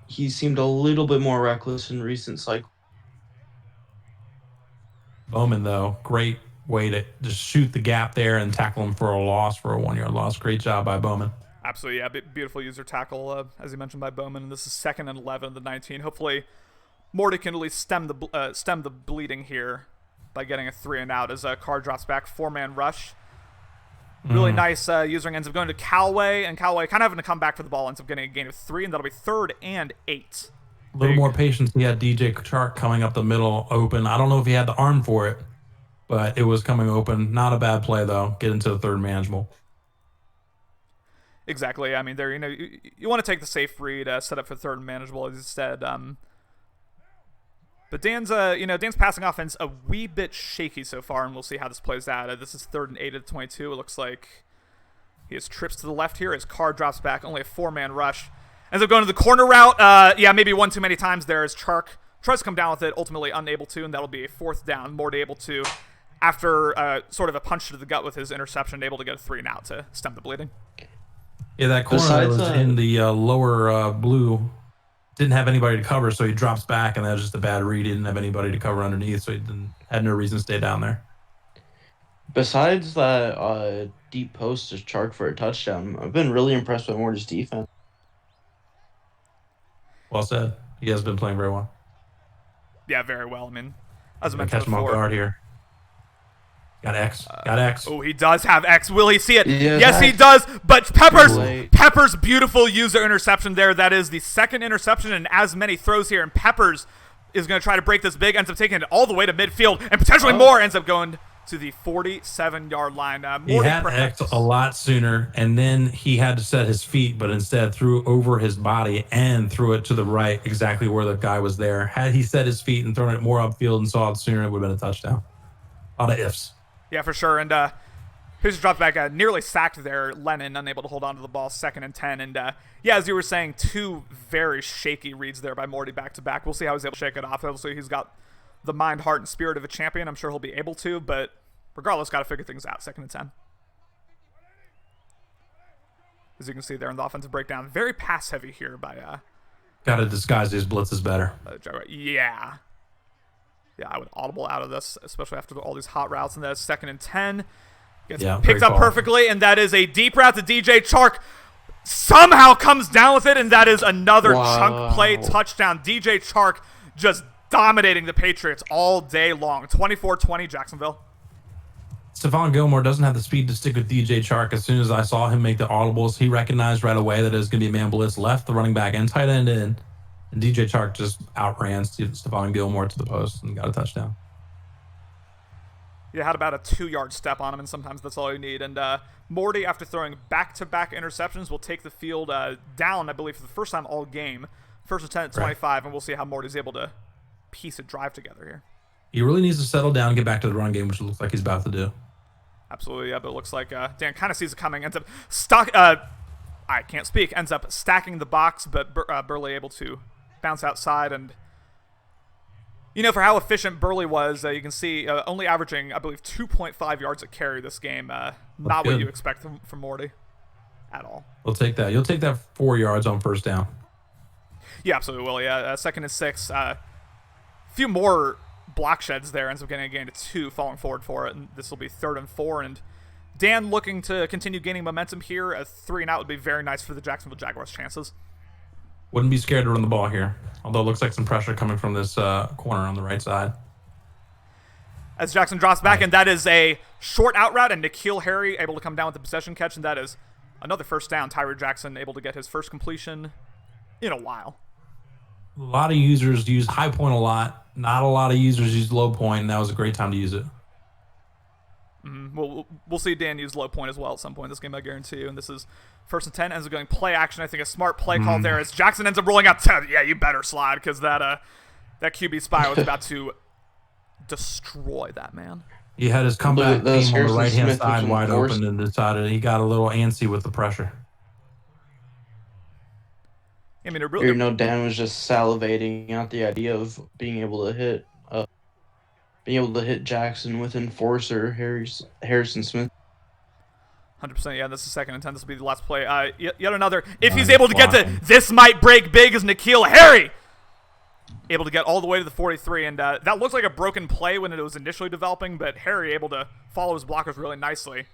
he seemed a little bit more reckless in recent cycles. Bowman, though, great way to just shoot the gap there and tackle him for a 1-yard loss. Great job by Bowman. Absolutely, yeah. Beautiful user tackle, as you mentioned, by Bowman. And this is 2nd and 11 of the 19. Hopefully, Morty can at least stem the bleeding here by getting a 3 and out as Carr drops back. 4-man rush. Really nice usering, ends up going to Callaway, and Callaway kind of having to come back for the ball, ends up getting a gain of 3, and that'll be 3rd and 8. A little more patience. He had DJ Chark coming up the middle open. I don't know if he had the arm for it, but it was coming open. Not a bad play, though. Get into the 3rd manageable. Exactly. I mean, there, you want to take the safe read, set up for 3rd and manageable, as you said. But Dan's passing offense a wee bit shaky so far, and we'll see how this plays out. This is 3rd and 8 at 22. It looks like he has trips to the left here as Carr drops back. Only a 4-man rush. Ends up going to the corner route. Maybe one too many times there as Chark tries to come down with it, ultimately unable to, and that'll be a 4th down. Morty able to after sort of a punch to the gut with his interception, able to get a 3-and-out to stem the bleeding. Yeah, that corner that was in the lower blue didn't have anybody to cover, so he drops back, and that was just a bad read. He didn't have anybody to cover underneath, so had no reason to stay down there. Besides that deep post to Chark for a touchdown, I've been really impressed with Morty's defense. Well said. He has been playing very well. Yeah, very well. I mean, as I mentioned catch him off before. guard here. Got X. Got X. Oh, he does have X. Will he see it? Yeah, yes, he does. But Pepper's beautiful user interception there. That is the second interception in as many throws here. And Peppers is going to try to break this big. Ends up taking it all the way to midfield. And potentially more. Ends up going to the 47-yard line. He had X a lot sooner, and then he had to set his feet, but instead threw over his body and threw it to the right, exactly where the guy was there. Had he set his feet and thrown it more upfield and saw it sooner, it would have been a touchdown. A lot of ifs. Yeah, for sure. And here's a drop back. Nearly sacked there. Lennon unable to hold on to the ball. 2nd and 10. And yeah, as you were saying, 2 very shaky reads there by Morty back to back. We'll see how he's able to shake it off. Obviously, he's got the mind, heart, and spirit of a champion. I'm sure he'll be able to, but regardless, got to figure things out. 2nd and 10. As you can see there in the offensive breakdown, very pass heavy here by. Got to disguise his blitzes better. Yeah. Yeah, I would audible out of this, especially after all these hot routes. And that's 2nd and 10. Gets picked up perfectly, and that is a deep route to DJ Chark. Somehow comes down with it, and that is another chunk play touchdown. DJ Chark just dominating the Patriots all day long. 24-20 Jacksonville. Stephon Gilmore doesn't have the speed to stick with DJ Chark. As soon as I saw him make the audibles, he recognized right away that it was going to be a man blitz, left the running back and tight end in. And DJ Chark just outran Stephon Gilmore to the post and got a touchdown. Yeah, had about a 2-yard step on him, and sometimes that's all you need. And Morty, after throwing back-to-back interceptions, will take the field down, I believe, for the first time all game. 1st and 10 at 25, and we'll see how Morty's able to piece a drive together here. He really needs to settle down and get back to the run game, which it looks like he's about to do. Absolutely, yeah, but it looks like Dan kind of sees it coming, ends up I can't speak, ends up stacking the box, but Burley able to bounce outside. And you know, for how efficient Burley was, you can see only averaging, I believe, 2.5 yards a carry this game. Not what you expect from Morty at all. We'll take that. You'll take that 4 yards on first down. Yeah, absolutely will. Yeah, 2nd and 6. Few more block sheds there. Ends up getting a gain to 2, falling forward for it. And this will be 3rd and 4. And Dan looking to continue gaining momentum here. A 3-and-out would be very nice for the Jacksonville Jaguars' chances. Wouldn't be scared to run the ball here, although it looks like some pressure coming from this corner on the right side. As Jackson drops back, and that is a short out route, and N'Keal Harry able to come down with the possession catch, and that is another first down. Tyree Jackson able to get his first completion in a while. A lot of users use high point a lot. Not a lot of users use low point, and that was a great time to use it. Well, we'll see Dan use low point as well at some point in this game, I guarantee you. And this is 1st and 10, ends up going play action. I think a smart play call there as Jackson ends up rolling out 10. Yeah, you better slide, because that QB spy was about to destroy that man. He had his comeback team on the right-hand side wide open and decided he got a little antsy with the pressure. I mean, really, Dan was just salivating at the idea of being able to hit Jackson with enforcer Harrison Smith. 100%. Yeah, this is 2nd and 10. This will be the last play. Yet another. If he's able to get to this, might break big as N'Keal Harry able to get all the way to the 43, and that looks like a broken play when it was initially developing, but Harry able to follow his blockers really nicely.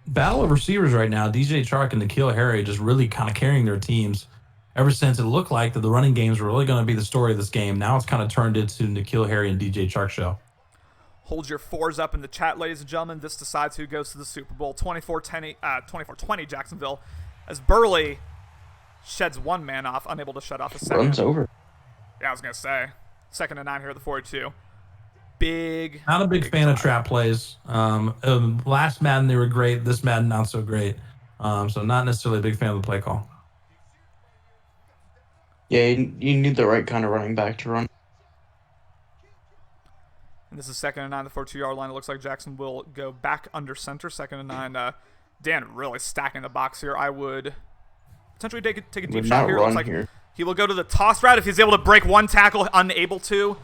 Battle of receivers right now. DJ Chark and N'Keal Harry just really kind of carrying their teams. Ever since it looked like that the running games were really going to be the story of this game, now it's kind of turned into N'Keal Harry and DJ Chark show. Hold your 4s up in the chat, ladies and gentlemen. This decides who goes to the Super Bowl. 24-20 Jacksonville, as Burley sheds one man off, unable to shut off a second. Runs over. Yeah, I was going to say. 2nd and 9 here at the 42. Not a big fan of trap plays. Last Madden, they were great. This Madden, not so great. So not necessarily a big fan of the play call. Yeah, you need the right kind of running back to run. And this is 2nd and 9, the 42-yard line. It looks like Jackson will go back under center. 2nd and 9. Dan really stacking the box here. I would potentially take a deep shot here. Looks like he will go to the toss route if he's able to break one tackle, unable to.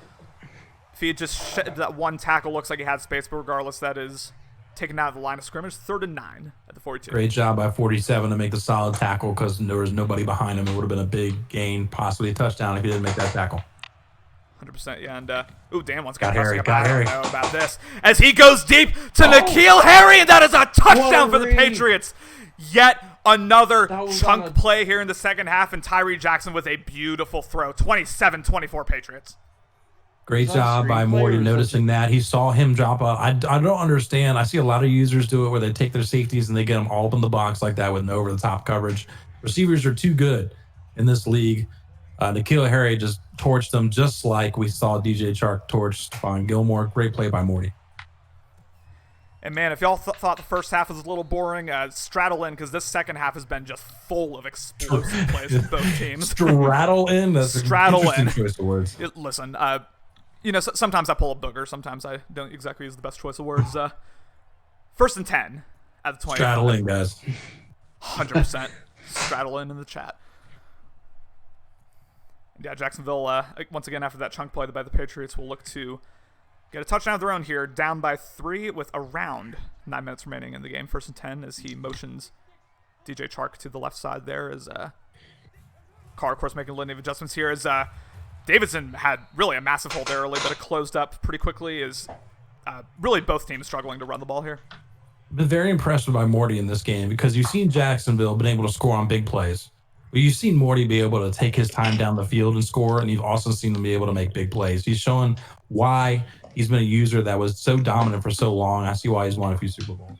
If he had just shed that one tackle, looks like he had space, but regardless, that is taken out of the line of scrimmage. 3rd and 9 at the 42. Great job by 47 to make the solid tackle because there was nobody behind him. It would have been a big gain, possibly a touchdown if he didn't make that tackle. 100%, yeah, and Dan wants to Got Harry, up. got I Harry. don't know about this. As he goes deep to N'Keal Harry, and that is a touchdown for the read. Patriots. Yet another That was chunk on a- play here in the second half, and Tyree Jackson with a beautiful throw. 27-24 Patriots. Great Was that job by screenplay Morty or was noticing that. He saw him drop up. I don't understand. I see a lot of users do it where they take their safeties and they get them all up in the box like that with no over-the-top coverage. Receivers are too good in this league. N'Keal Harry just torched them just like we saw DJ Chark torch Stephon Gilmore. Great play by Morty. And man, if y'all thought the first half was a little boring, straddle in because this second half has been just full of explosive plays from both teams. Straddle in. That's Straddle an interesting in. choice of words. Listen, sometimes I pull a booger. Sometimes I don't exactly use the best choice of words. 1st and 10 at the 20. Straddle in, guys. 100%. Straddle in the chat. Yeah, Jacksonville, once again, after that chunk play by the Patriots, will look to get a touchdown of their own here, down by 3 with around 9 minutes remaining in the game. 1st and 10 as he motions DJ Chark to the left side there. As Carr, of course, making a little of adjustments here. As Davidson had really a massive hold there early, but it closed up pretty quickly. As really both teams struggling to run the ball here. Been very impressed by Morty in this game because you've seen Jacksonville been able to score on big plays. But you've seen Morty be able to take his time down the field and score, and you've also seen him be able to make big plays. He's showing why he's been a user that was so dominant for so long. I see why he's won a few Super Bowls.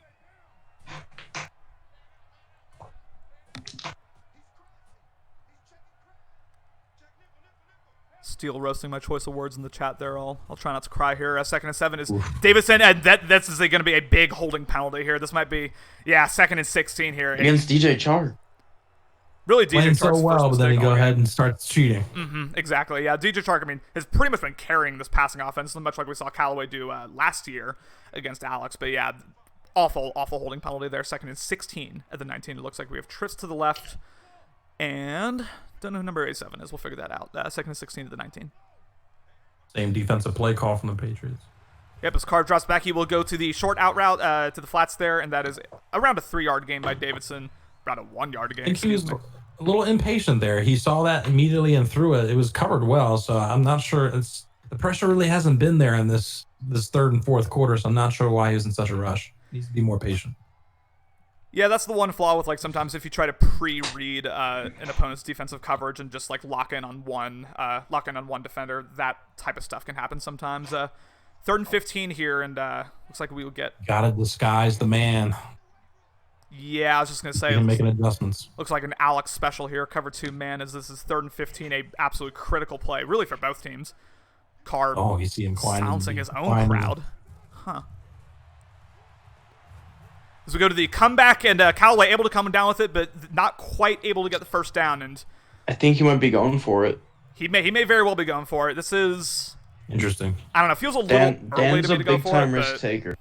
Steel roasting my choice of words in the chat there. I'll try not to cry here. 2nd and 7 is Davidson, and this is going to be a big holding penalty here. This might be, 2nd and 16 here. Against DJ Chark. Really, DJ Playing Chark's so well, first but then he mistake go all game. ahead and starts cheating. Exactly, yeah. DJ Chark, has pretty much been carrying this passing offense, much like we saw Callaway do last year against Alex. But yeah, awful holding penalty there. 2nd and 16 at the 19. It looks like we have trips to the left, and don't know who number 87 is. We'll figure that out. 2nd and 16 at the 19. Same defensive play call from the Patriots. Yep, as Carr drops back, he will go to the short out route to the flats there, and that is around a 3-yard gain by Davidson. Around a 1-yard gain. I think he was a little impatient there. He saw that immediately and threw it. It was covered well, so I'm not sure. The pressure really hasn't been there in this 3rd and 4th quarter, so I'm not sure why he was in such a rush. He needs to be more patient. Yeah, that's the one flaw with sometimes if you try to pre-read an opponent's defensive coverage and just lock in on one defender, that type of stuff can happen sometimes. 3rd and 15 here, and looks like we will get. Gotta disguise the man. Yeah, I was just gonna say. Making adjustments. Looks like an Alex special here, cover 2 man, as this is 3rd and 15, a absolute critical play, really for both teams. Carr. Oh, you see him silencing his own crowd. Huh. As we go to the comeback, and Callaway able to come down with it, but not quite able to get the first down. And I think he might be going for it. He may very well be going for it. This is interesting. I don't know. Feels a little early Dan's to a me to go big for time it. risk taker.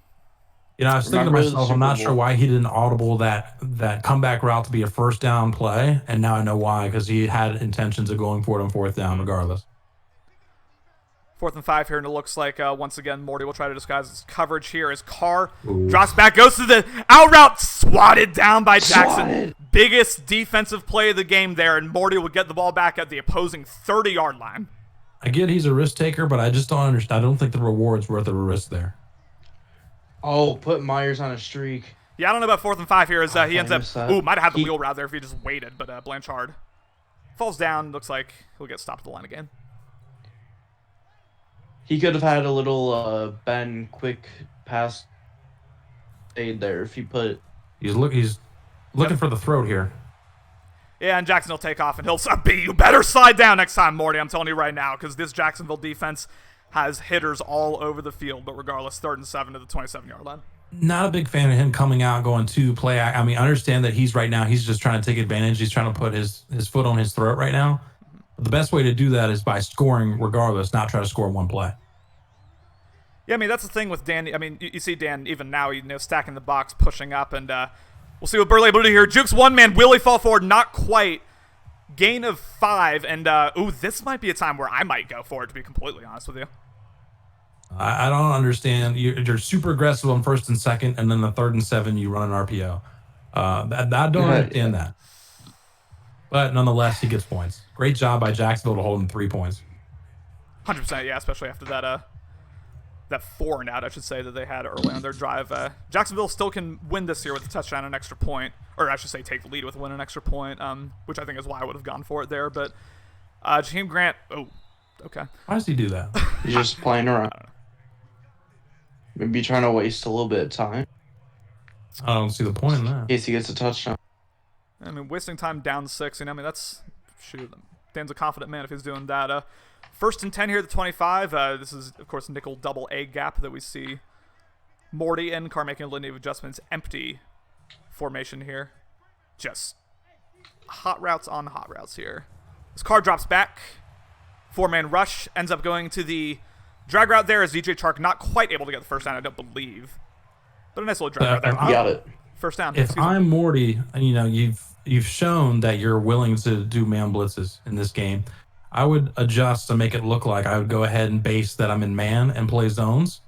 I was thinking to Remember the myself, I'm not Super sure Bowl? why he didn't audible that comeback route to be a 1st down play, and now I know why, because he had intentions of going for it on 4th down regardless. 4th and 5 here, and it looks like once again Morty will try to disguise his coverage here as Carr drops back, goes to the out route, swatted down by Jackson. Swatted. Biggest defensive play of the game there, and Morty will get the ball back at the opposing 30-yard line. I get he's a risk taker, but I just don't understand. I don't think the reward's worth the risk there. Oh, put Myers on a streak. Yeah, I don't know about 4th and 5 here as he ends up. missed that. Might have had the wheel route there if he just waited, but Blanchard falls down. Looks like he'll get stopped at the line again. He could have had a little Ben quick pass fade there if he put. He's looking for the throat here. Yeah, and Jackson will take off, and he'll be. You better slide down next time, Morty. I'm telling you right now, because this Jacksonville defense has hitters all over the field. But regardless, 3rd and 7 to the 27-yard line. Not a big fan of him coming out going to play. I mean, I understand that he's just trying to take advantage. He's trying to put his foot on his throat right now. But the best way to do that is by scoring regardless, not try to score one play. Yeah, I mean, that's the thing with Dan. I mean, you see Dan even now, stacking the box, pushing up, and we'll see what Burley able to do here. Jukes 1-man, will he fall forward? Not quite. Gain of 5, and this might be a time where I might go for it, to be completely honest with you. I don't understand. You're super aggressive on 1st and 2nd, and then the 3rd and 7 you run an RPO. I don't understand that. But nonetheless, he gets points. Great job by Jacksonville to hold him 3 points. 100%, yeah, especially after that 4 and out, I should say, that they had early on their drive. Jacksonville still can win this year with a touchdown and an extra point, or I should say take the lead with a win and an extra point, which I think is why I would have gone for it there. But Jaheim Grant, okay. Why does he do that? He's just playing around. Maybe trying to waste a little bit of time. I don't see the point in that. In case he gets a touchdown. I mean, wasting time down 6, I mean, that's, shoot, Dan's a confident man if he's doing that. 1st and 10 here at the 25. This is, of course, nickel double A gap that we see Morty in. Carr making a litany of adjustments. Empty formation here. Just hot routes on hot routes here. This Carr drops back. 4-man rush. Ends up going to the drag route there as DJ Chark not quite able to get the first down, I don't believe. But a nice little drag route there. You got it. First down. If I'm Morty, you've shown that you're willing to do man blitzes in this game. I would adjust to make it look like I would go ahead and base that I'm in man and play zones,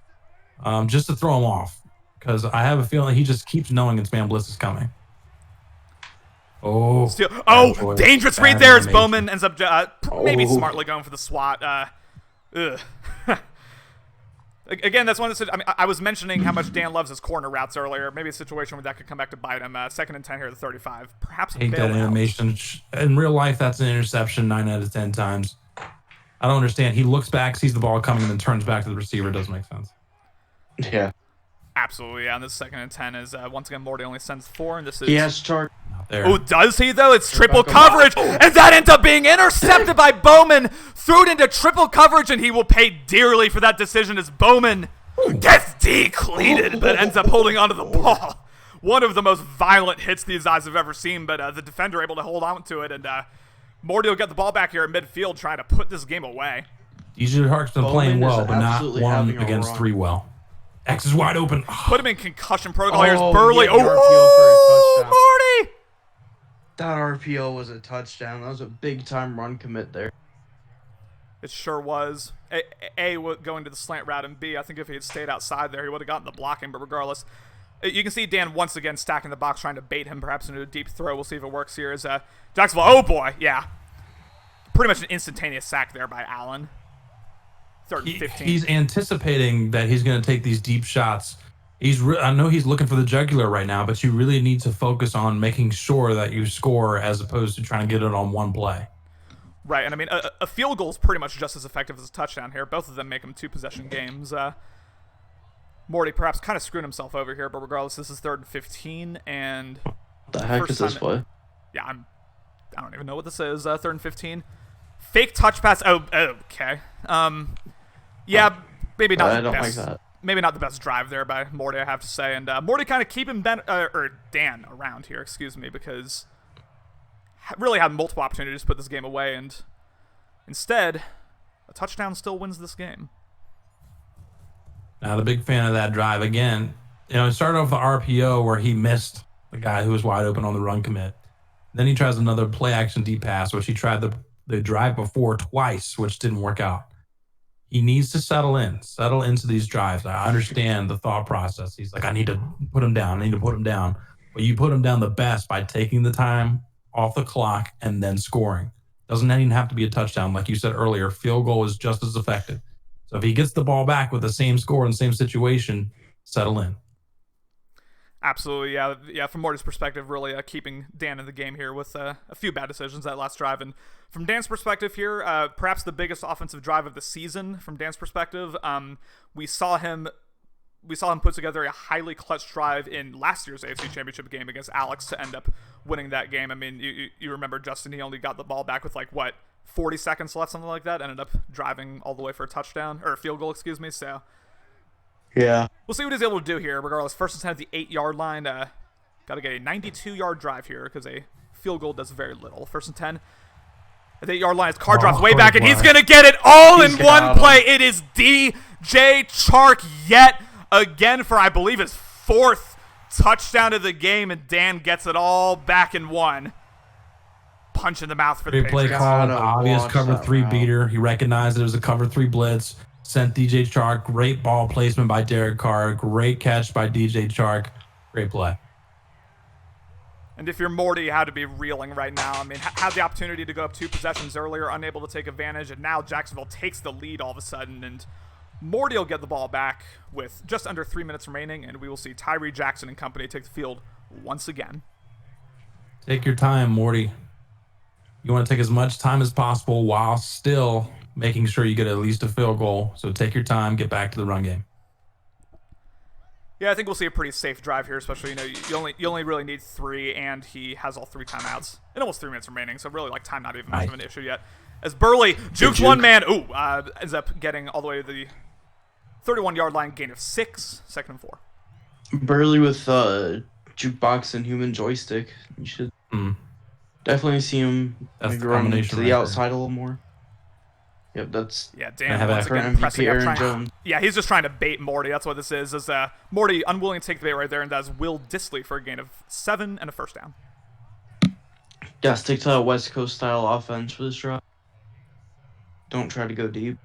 just to throw him off. Because I have a feeling he just keeps knowing it's man blitz is coming. Oh, dangerous read there as Bowman ends up maybe smartly going for the swat. Again, that's one of the. I mean, I was mentioning how much Dan loves his corner routes earlier. Maybe a situation where that could come back to bite him. 2nd and 10 here at the 35. Perhaps a hate that animation. In real life, that's an interception 9 out of 10 times. I don't understand. He looks back, sees the ball coming, and then turns back to the receiver. It doesn't make sense. Yeah. Absolutely, yeah. And this 2nd and 10 is, once again, Morty only sends 4, and this is... He has Chark. Oh, does he, though? It's triple coverage, and that ends up being intercepted by Bowman. Threw it into triple coverage, and he will pay dearly for that decision as Bowman gets decleated, but ends up holding onto the ball. One of the most violent hits these guys have ever seen, but the defender able to hold on to it, and Morty will get the ball back here at midfield trying to put this game away. DJ Chark's been playing well, but not 1 against 3 well. X is wide open. Put him in concussion protocol. Here's Burley. Morty! That RPO was a touchdown. That was a big-time run commit there. It sure was. A going to the slant route, and B, I think if he had stayed outside there, he would have gotten the blocking, but regardless. You can see Dan once again stacking the box, trying to bait him perhaps into a deep throw. We'll see if it works here. As Jacksonville, oh boy, yeah. Pretty much an instantaneous sack there by Allen. 3rd and 15. He's anticipating that he's going to take these deep shots. I know he's looking for the jugular right now, but you really need to focus on making sure that you score as opposed to trying to get it on one play. Right, and I mean, a field goal is pretty much just as effective as a touchdown here. Both of them make them 2-possession games. Morty perhaps kind of screwed himself over here, but regardless, this is 3rd and 15, and... What the heck is this play? Yeah, I don't even know what this is. 3rd and 15. Fake touch pass. Oh, okay. Yeah, maybe not the best. Like that. Maybe not the best drive there by Morty, I have to say. And Morty kind of keeping Dan around here, excuse me, because really had multiple opportunities to put this game away, and instead, a touchdown still wins this game. Not a big fan of that drive. Again, it started off the RPO where he missed the guy who was wide open on the run commit. Then he tries another play action deep pass, which he tried the drive before twice, which didn't work out. He needs to settle into these drives. I understand the thought process. He's like, I need to put him down. But you put him down the best by taking the time off the clock and then scoring. Doesn't even have to be a touchdown. Like you said earlier, field goal is just as effective. So if he gets the ball back with the same score and same situation, settle in. Absolutely, yeah. From Morty's perspective, really keeping Dan in the game here with a few bad decisions that last drive. And from Dan's perspective here, perhaps the biggest offensive drive of the season. From Dan's perspective, we saw him put together a highly clutch drive in last year's AFC Championship game against Alex to end up winning that game. I mean, you remember Justin? He only got the ball back with 40 seconds left, something like that. Ended up driving all the way for a touchdown or a field goal, excuse me. So. Yeah. We'll see what he's able to do here. Regardless, 1st and 10 at the 8-yard line. Got to get a 92-yard drive here because a field goal does very little. 1st and 10 at the 8-yard line. His car drops way back, and he's going to get it all in one play. It is DJ Chark yet again for, I believe, his 4th touchdown of the game, and Dan gets it all back in one. Punch in the mouth for the Patriots. Play called, obvious cover 3 beater. He recognized it was a cover 3 blitz. sent DJ Chark. Great ball placement by Derek Carr. Great catch by DJ Chark. Great play. And if you're Morty, you had to be reeling right now. I mean, had the opportunity to go up 2 possessions earlier, unable to take advantage, and now Jacksonville takes the lead all of a sudden, and Morty will get the ball back with just under 3 minutes remaining, and we will see Tyree Jackson and company take the field once again. Take your time, Morty. You want to take as much time as possible while still making sure you get at least a field goal. So take your time, get back to the run game. Yeah, I think we'll see a pretty safe drive here, especially, you only really need 3, and he has all 3 timeouts and almost 3 minutes remaining, so really, time not even much of an issue yet. As Burley jukes one man, ends up getting all the way to the 31-yard line, gain of 6, 2nd and 4. Burley with jukebox and human joystick. You should definitely see him run to the outside a little more. Yep, that's... Yeah, Dan once again pressing up. Yeah, he's just trying to bait Morty. That's what this is Morty unwilling to take the bait right there, and that is Will Dissly for a gain of 7 and a first down. Yeah, stick to that West Coast style offense for this drive. Don't try to go deep.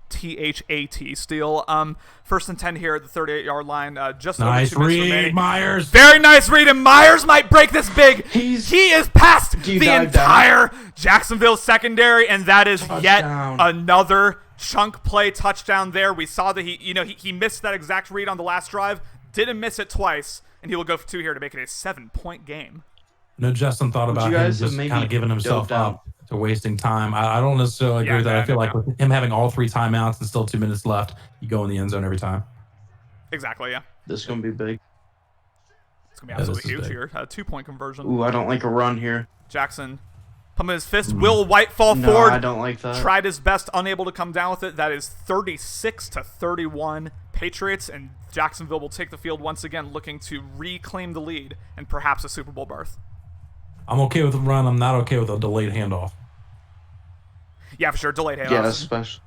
THAT steal. 1st and 10 here at the 38-yard line. Just nice over 2 minutes read, remaining. Myers. Very nice read, and Myers might break this big. He is past the entire Jacksonville secondary, and that is yet another chunk play touchdown there. We saw that he missed that exact read on the last drive, didn't miss it twice, and he will go for 2 here to make it a 7-point game. No, Justin thought about him just kind of giving himself up to wasting time. I don't necessarily agree with that. I feel like with him having all 3 timeouts and still 2 minutes left, you go in the end zone every time. Exactly, yeah. This is going to be big. It's going to be absolutely huge here. 2-point conversion. Ooh, I don't like a run here. Jackson pumping his fist. Will White fall forward. I don't like that. Tried his best, unable to come down with it. That is 36-31. Patriots and Jacksonville will take the field once again, looking to reclaim the lead and perhaps a Super Bowl berth. I'm okay with the run. I'm not okay with a delayed handoff. Yeah, for sure. Delayed handoff. Yeah, especially.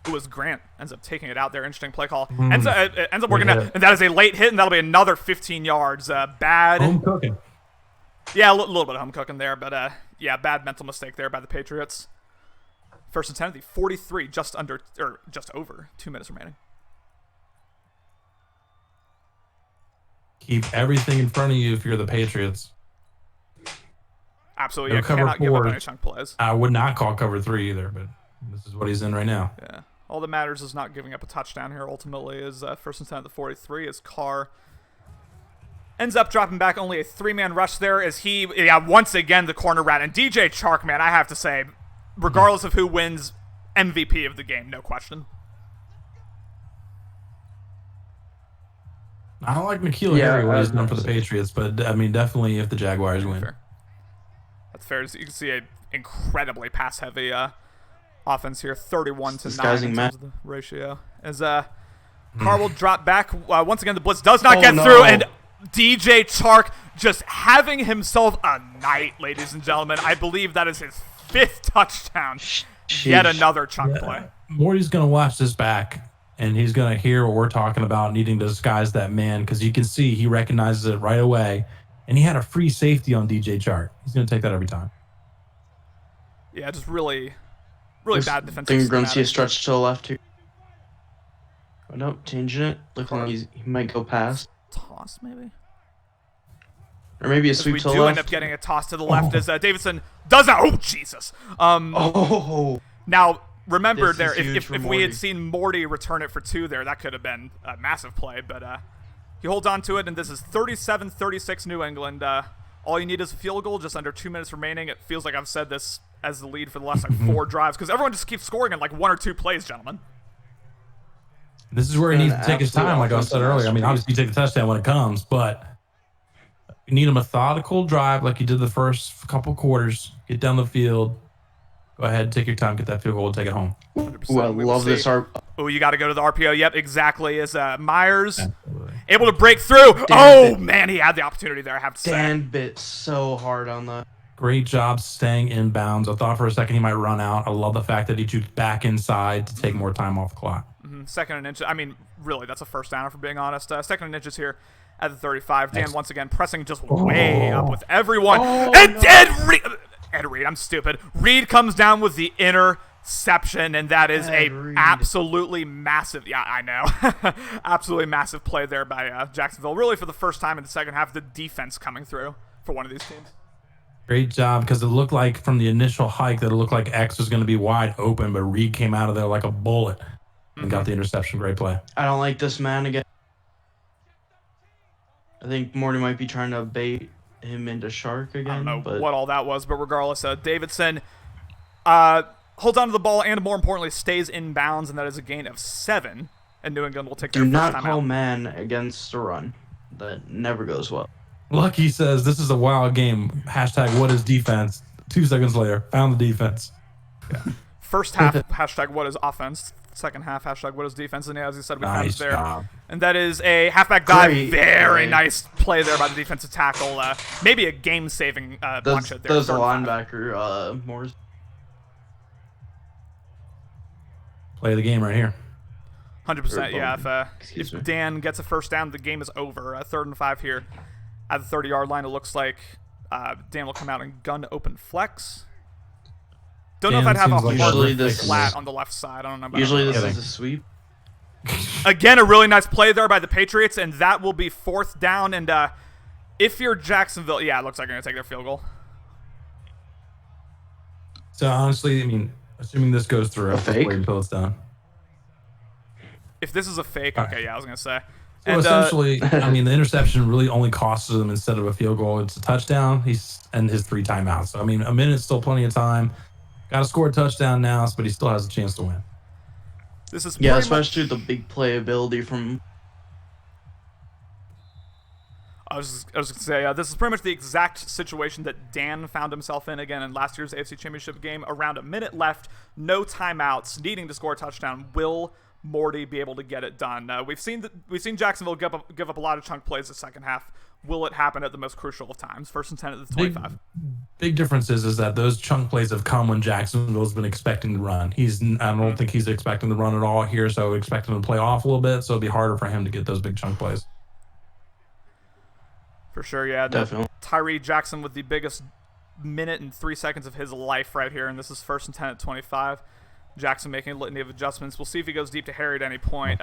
It was Grant. Ends up taking it out there. Interesting play call. Ends up working out. And that is a late hit, and that'll be another 15 yards. Bad. Home cooking. Yeah, a little bit of home cooking there, but bad mental mistake there by the Patriots. 1st and 10 at the 43, just over 2 minutes remaining. Keep everything in front of you if you're the Patriots. Absolutely, you cannot give up any chunk plays. I would not call cover 3 either, but this is what he's in right now. Yeah, all that matters is not giving up a touchdown here. Ultimately, is 1st and 10 at the 43 as Carr ends up dropping back. Only a 3-man rush there as he, once again the corner rat. And DJ Chark, man, I have to say, regardless of who wins, MVP of the game, no question. I don't like N'Keal Harry what he's done for the Patriots, but I mean definitely if the Jaguars win. Fair. That's fair. You can see an incredibly pass-heavy offense here, 31-9 in terms of the ratio. As Carr will drop back. Once again, the blitz does not get through, and DJ Chark just having himself a night, ladies and gentlemen. I believe that is his 5th touchdown. Yet another chunk play. Morty's going to watch this back, and he's going to hear what we're talking about, needing to disguise that man, because you can see he recognizes it right away. And he had a free safety on DJ Chark. He's going to take that every time. Yeah, just really bad defensive. I think we're going to see a stretch to the left here. Oh, no, changing it. Looking like he might go past. Toss, maybe? Or maybe a sweep to the left. We do end up getting a toss to the left as Davidson does that. Oh, Jesus. Now, remember there, if we had seen Morty return it for 2 there, that could have been a massive play, but he holds on to it, and this is 37-36 New England. All you need is a field goal, just under 2 minutes remaining. It feels like I've said this as the lead for the last 4 drives, because everyone just keeps scoring in 1 or 2 plays, gentlemen. This is where he needs to take his time, like I said earlier. I mean, obviously you take the touchdown when it comes, but you need a methodical drive like you did the first couple quarters. Get down the field. Go ahead, take your time, get that field goal, take it home. Ooh, I love this. Oh, you got to go to the RPO. Yep, exactly. As Myers able to break through. Man, he had the opportunity there, I have to say. Dan bit so hard on that. Great job staying in bounds. I thought for a second he might run out. I love the fact that he juked back inside to take more time off the clock. 2nd and inches. I mean, really, that's a first down, if we're being honest. 2nd and inches here at the 35. Dan once again pressing just way up with everyone. Ed Reed, I'm stupid. Reed comes down with the inner interception, and that is Ed a Reed. absolutely massive. Yeah, I know, absolutely massive play there by Jacksonville. Really, for the first time in the second half, the defense coming through for one of these teams. Great job, because it looked like from the initial hike that it looked like X was going to be wide open, but Reed came out of there like a bullet and got the interception. Great play. I don't like this man again. I think Morty might be trying to bait him into Shark again. I don't know but what all that was, but regardless, Davidson holds on to the ball and, more importantly, stays in bounds, and that is a gain of 7. And New England will take their do first not time call out. man against the run. That never goes well. Lucky says, this is a wild game. Hashtag what is defense? 2 seconds later, found the defense. First half, hashtag what is offense. Second half, hashtag what is defense. And as you said, we found it Nice there. job. And that is a halfback dive. Great Very play. nice play there by the defensive tackle. Maybe a game-saving block shot there. Does the third and 5. linebacker Morris? Play the game right here. 100%, yeah. Excuse me. If Dan gets a first down, the game is over. 3rd and 5 here at the 30-yard line. It looks like Dan will come out and gun open flex. Don't know if Dan I'd have a seems like hard Usually this flat is- on the left side. I don't know about Usually that. this Kidding. is a sweep. Again, a really nice play there by the Patriots, and that will be 4th down. And if you're Jacksonville, yeah, it looks like they're going to take their field goal. So honestly, I mean, assuming this goes through, A fake? wait until it's done. If this is a fake, okay, yeah, I was going to say. So And essentially, I mean, the interception really only costs them instead of a field goal. It's a touchdown. And his 3 timeouts. So I mean, a minute's still plenty of time. Got to score a touchdown now, but he still has a chance to win. this is Yeah, pretty much- especially the big playability from. I was going to say, this is pretty much the exact situation that Dan found himself in again in last year's AFC Championship game. Around a minute left, no timeouts, needing to score a touchdown. Will Morty be able to get it done? We've seen Jacksonville give up a lot of chunk plays the second half. Will it happen at the most crucial of times? 1st and 10 at the 25. Big difference is that those chunk plays have come when Jacksonville's been expecting to run. I don't think he's expecting to run at all here, so I would expect him to play off a little bit, so it'd be harder for him to get those big chunk plays. For sure, yeah. Definitely. Tyree Jackson with the biggest minute and 3 seconds of his life right here, and this is 1st and 10 at 25. Jackson making a litany of adjustments. We'll see if he goes deep to Harry at any point.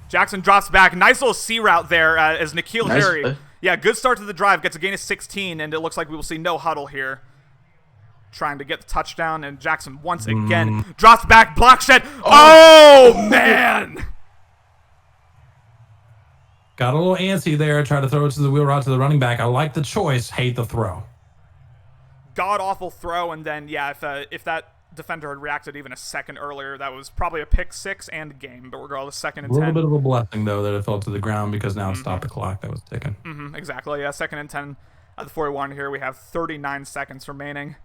Jackson drops back. Nice little C route there as N'Keal Nice Harry. play. Yeah, good start to the drive. Gets a gain of 16, and it looks like we will see no huddle here. Trying to get the touchdown, and Jackson once again drops back. Block shed. Oh man! Got a little antsy there. Tried to throw it to the wheel route to the running back. I like the choice. Hate the throw. God awful throw, and then yeah, if that defender had reacted even a second earlier, that was probably a pick 6 and game. But regardless, 2nd and A little 10. bit of a blessing, though, that it fell to the ground because now it stopped the clock that was ticking. Exactly, yeah. 2nd and 10 at the 41 here. We have 39 seconds remaining.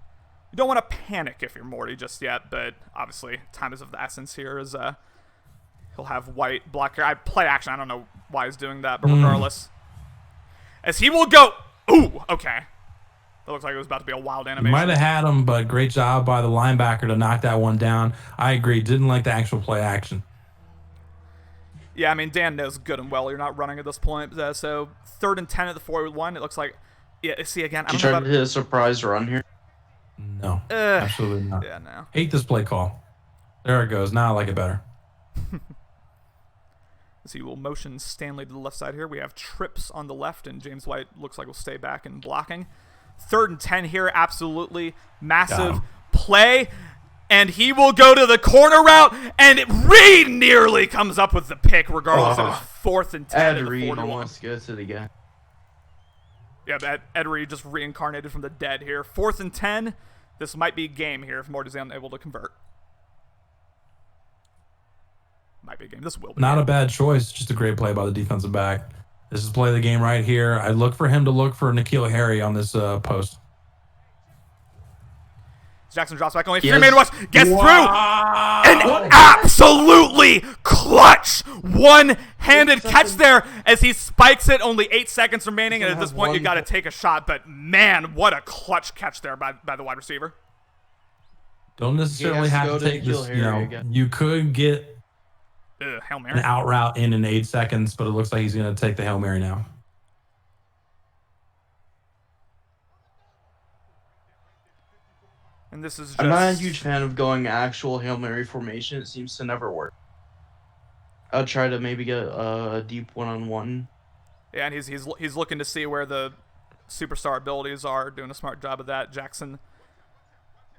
You don't want to panic if you're Morty just yet, but obviously time is of the essence here as he'll have White block here. Play action. I don't know why he's doing that, but regardless. As he will go. Ooh, okay. That looks like it was about to be a wild animation. Might have had him, but great job by the linebacker to knock that one down. I agree. Didn't like the actual play action. Yeah, I mean, Dan knows good and well you're not running at this point. So 3rd and 10 at the 41. It looks like, yeah, see again. I He don't know tried about, to hit a surprise run here. No, absolutely not. yeah, no. Hate this play call. There it goes. Now I like it better. As he will motion Stanley to the left side here. We have trips on the left, and James White looks like will stay back and blocking. 3rd and 10 here. Absolutely massive play. And he will go to the corner route, and Reed nearly comes up with the pick regardless. It was 4th and 10 Ed at the Reed 41. almost gets it again. Yeah, Ed Reed just reincarnated from the dead here. 4th and 10. This might be game here if Morty's unable to convert. Might be a game. This will be. Not a bad choice. Just a great play by the defensive back. This is play of the game right here. I look for him to look for N'Keal Harry on this post. Jackson drops back. Only 3 Yes. man rush. Gets through. An absolutely clutch one-handed catch there as he spikes it. Only 8 seconds remaining, and at this point you got to take a shot. But man, what a clutch catch there by the wide receiver. Don't necessarily He has to have go to to take N'Keal this. You Harry know, again. you could get Hail an Mary. out route in 8 seconds, but it looks like he's going to take the Hail Mary now. And this is just... I'm not a huge fan of going actual Hail Mary formation. It seems to never work. I'll try to maybe get a deep one-on-one. Yeah, and he's looking to see where the superstar abilities are, doing a smart job of that. Jackson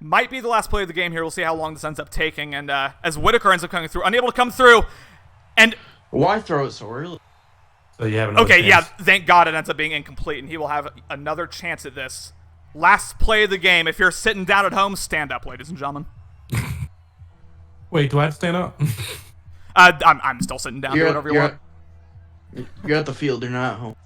might be the last play of the game here. We'll see how long this ends up taking. And as Whitaker ends up coming through, unable to come through, and... Why throw it so early? So you have another Okay, chance. yeah, thank God it ends up being incomplete, and he will have another chance at this. Last play of the game. If you're sitting down at home, stand up, ladies and gentlemen. Wait, do I have to stand up? I'm still sitting down. Do whatever you want. You're at the field. You're not at home.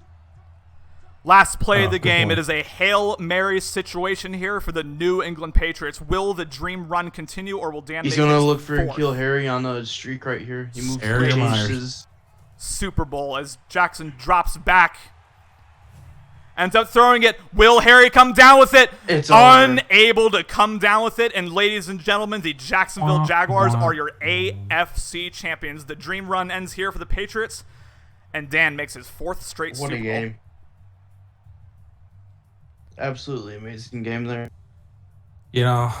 Last play of the good game. point. It is a Hail Mary situation here for the New England Patriots. Will the dream run continue, or will Dan He's make gonna his look for fourth Kill Harry on the streak right here. He moves Harry three Myers. inches. Super Bowl as Jackson drops back? Ends up throwing it. Will Harry come down with it? It's over. Unable to come down with it. And ladies and gentlemen, the Jacksonville Jaguars are your AFC champions. The dream run ends here for the Patriots. And Dan makes his fourth straight What Super a Bowl. game. Absolutely amazing game there. You know,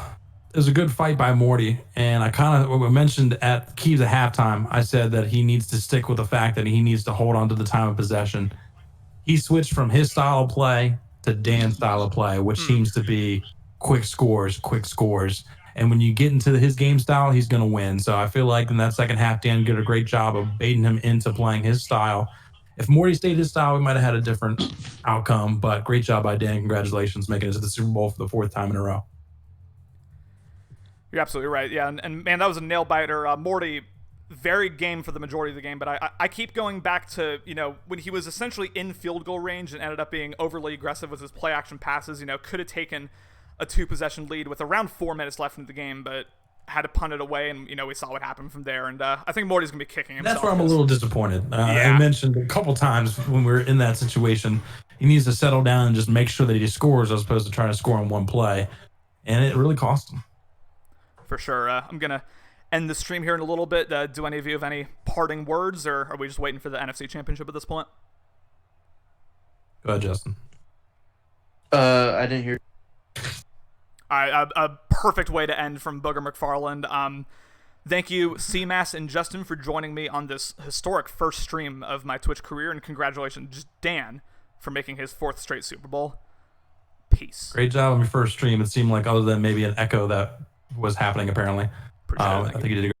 it was a good fight by Morty, and I kind of mentioned at Keys at halftime, I said that he needs to stick with the fact that he needs to hold on to the time of possession. He switched from his style of play to Dan's style of play, which seems to be quick scores. And when you get into his game style, he's going to win. So I feel like in that second half, Dan did a great job of baiting him into playing his style. If Morty stayed his style, we might have had a different outcome, but great job by Dan. Congratulations, making it to the Super Bowl for the fourth time in a row. You're absolutely right. Yeah, and man, that was a nail biter. Morty, very game for the majority of the game, but I keep going back to, when he was essentially in field goal range and ended up being overly aggressive with his play action passes, could have taken a 2-possession lead with around 4 minutes left in the game, but had to punt it away, and we saw what happened from there. And I think Morty's gonna be kicking himself. That's where I'm a little disappointed. Yeah. I mentioned a couple times when we were in that situation, he needs to settle down and just make sure that he scores as opposed to trying to score on one play, and it really cost him. For sure. I'm gonna end the stream here in a little bit. Do any of you have any parting words, or are we just waiting for the NFC Championship at this point? Go ahead, Justin. I didn't hear. A perfect way to end from Booger McFarland. Thank you, CMAS and Justin, for joining me on this historic first stream of my Twitch career, and congratulations, Dan, for making his fourth straight Super Bowl. Peace. Great job on your first stream. It seemed like other than maybe an echo that was happening, apparently. Appreciate it. I think you did a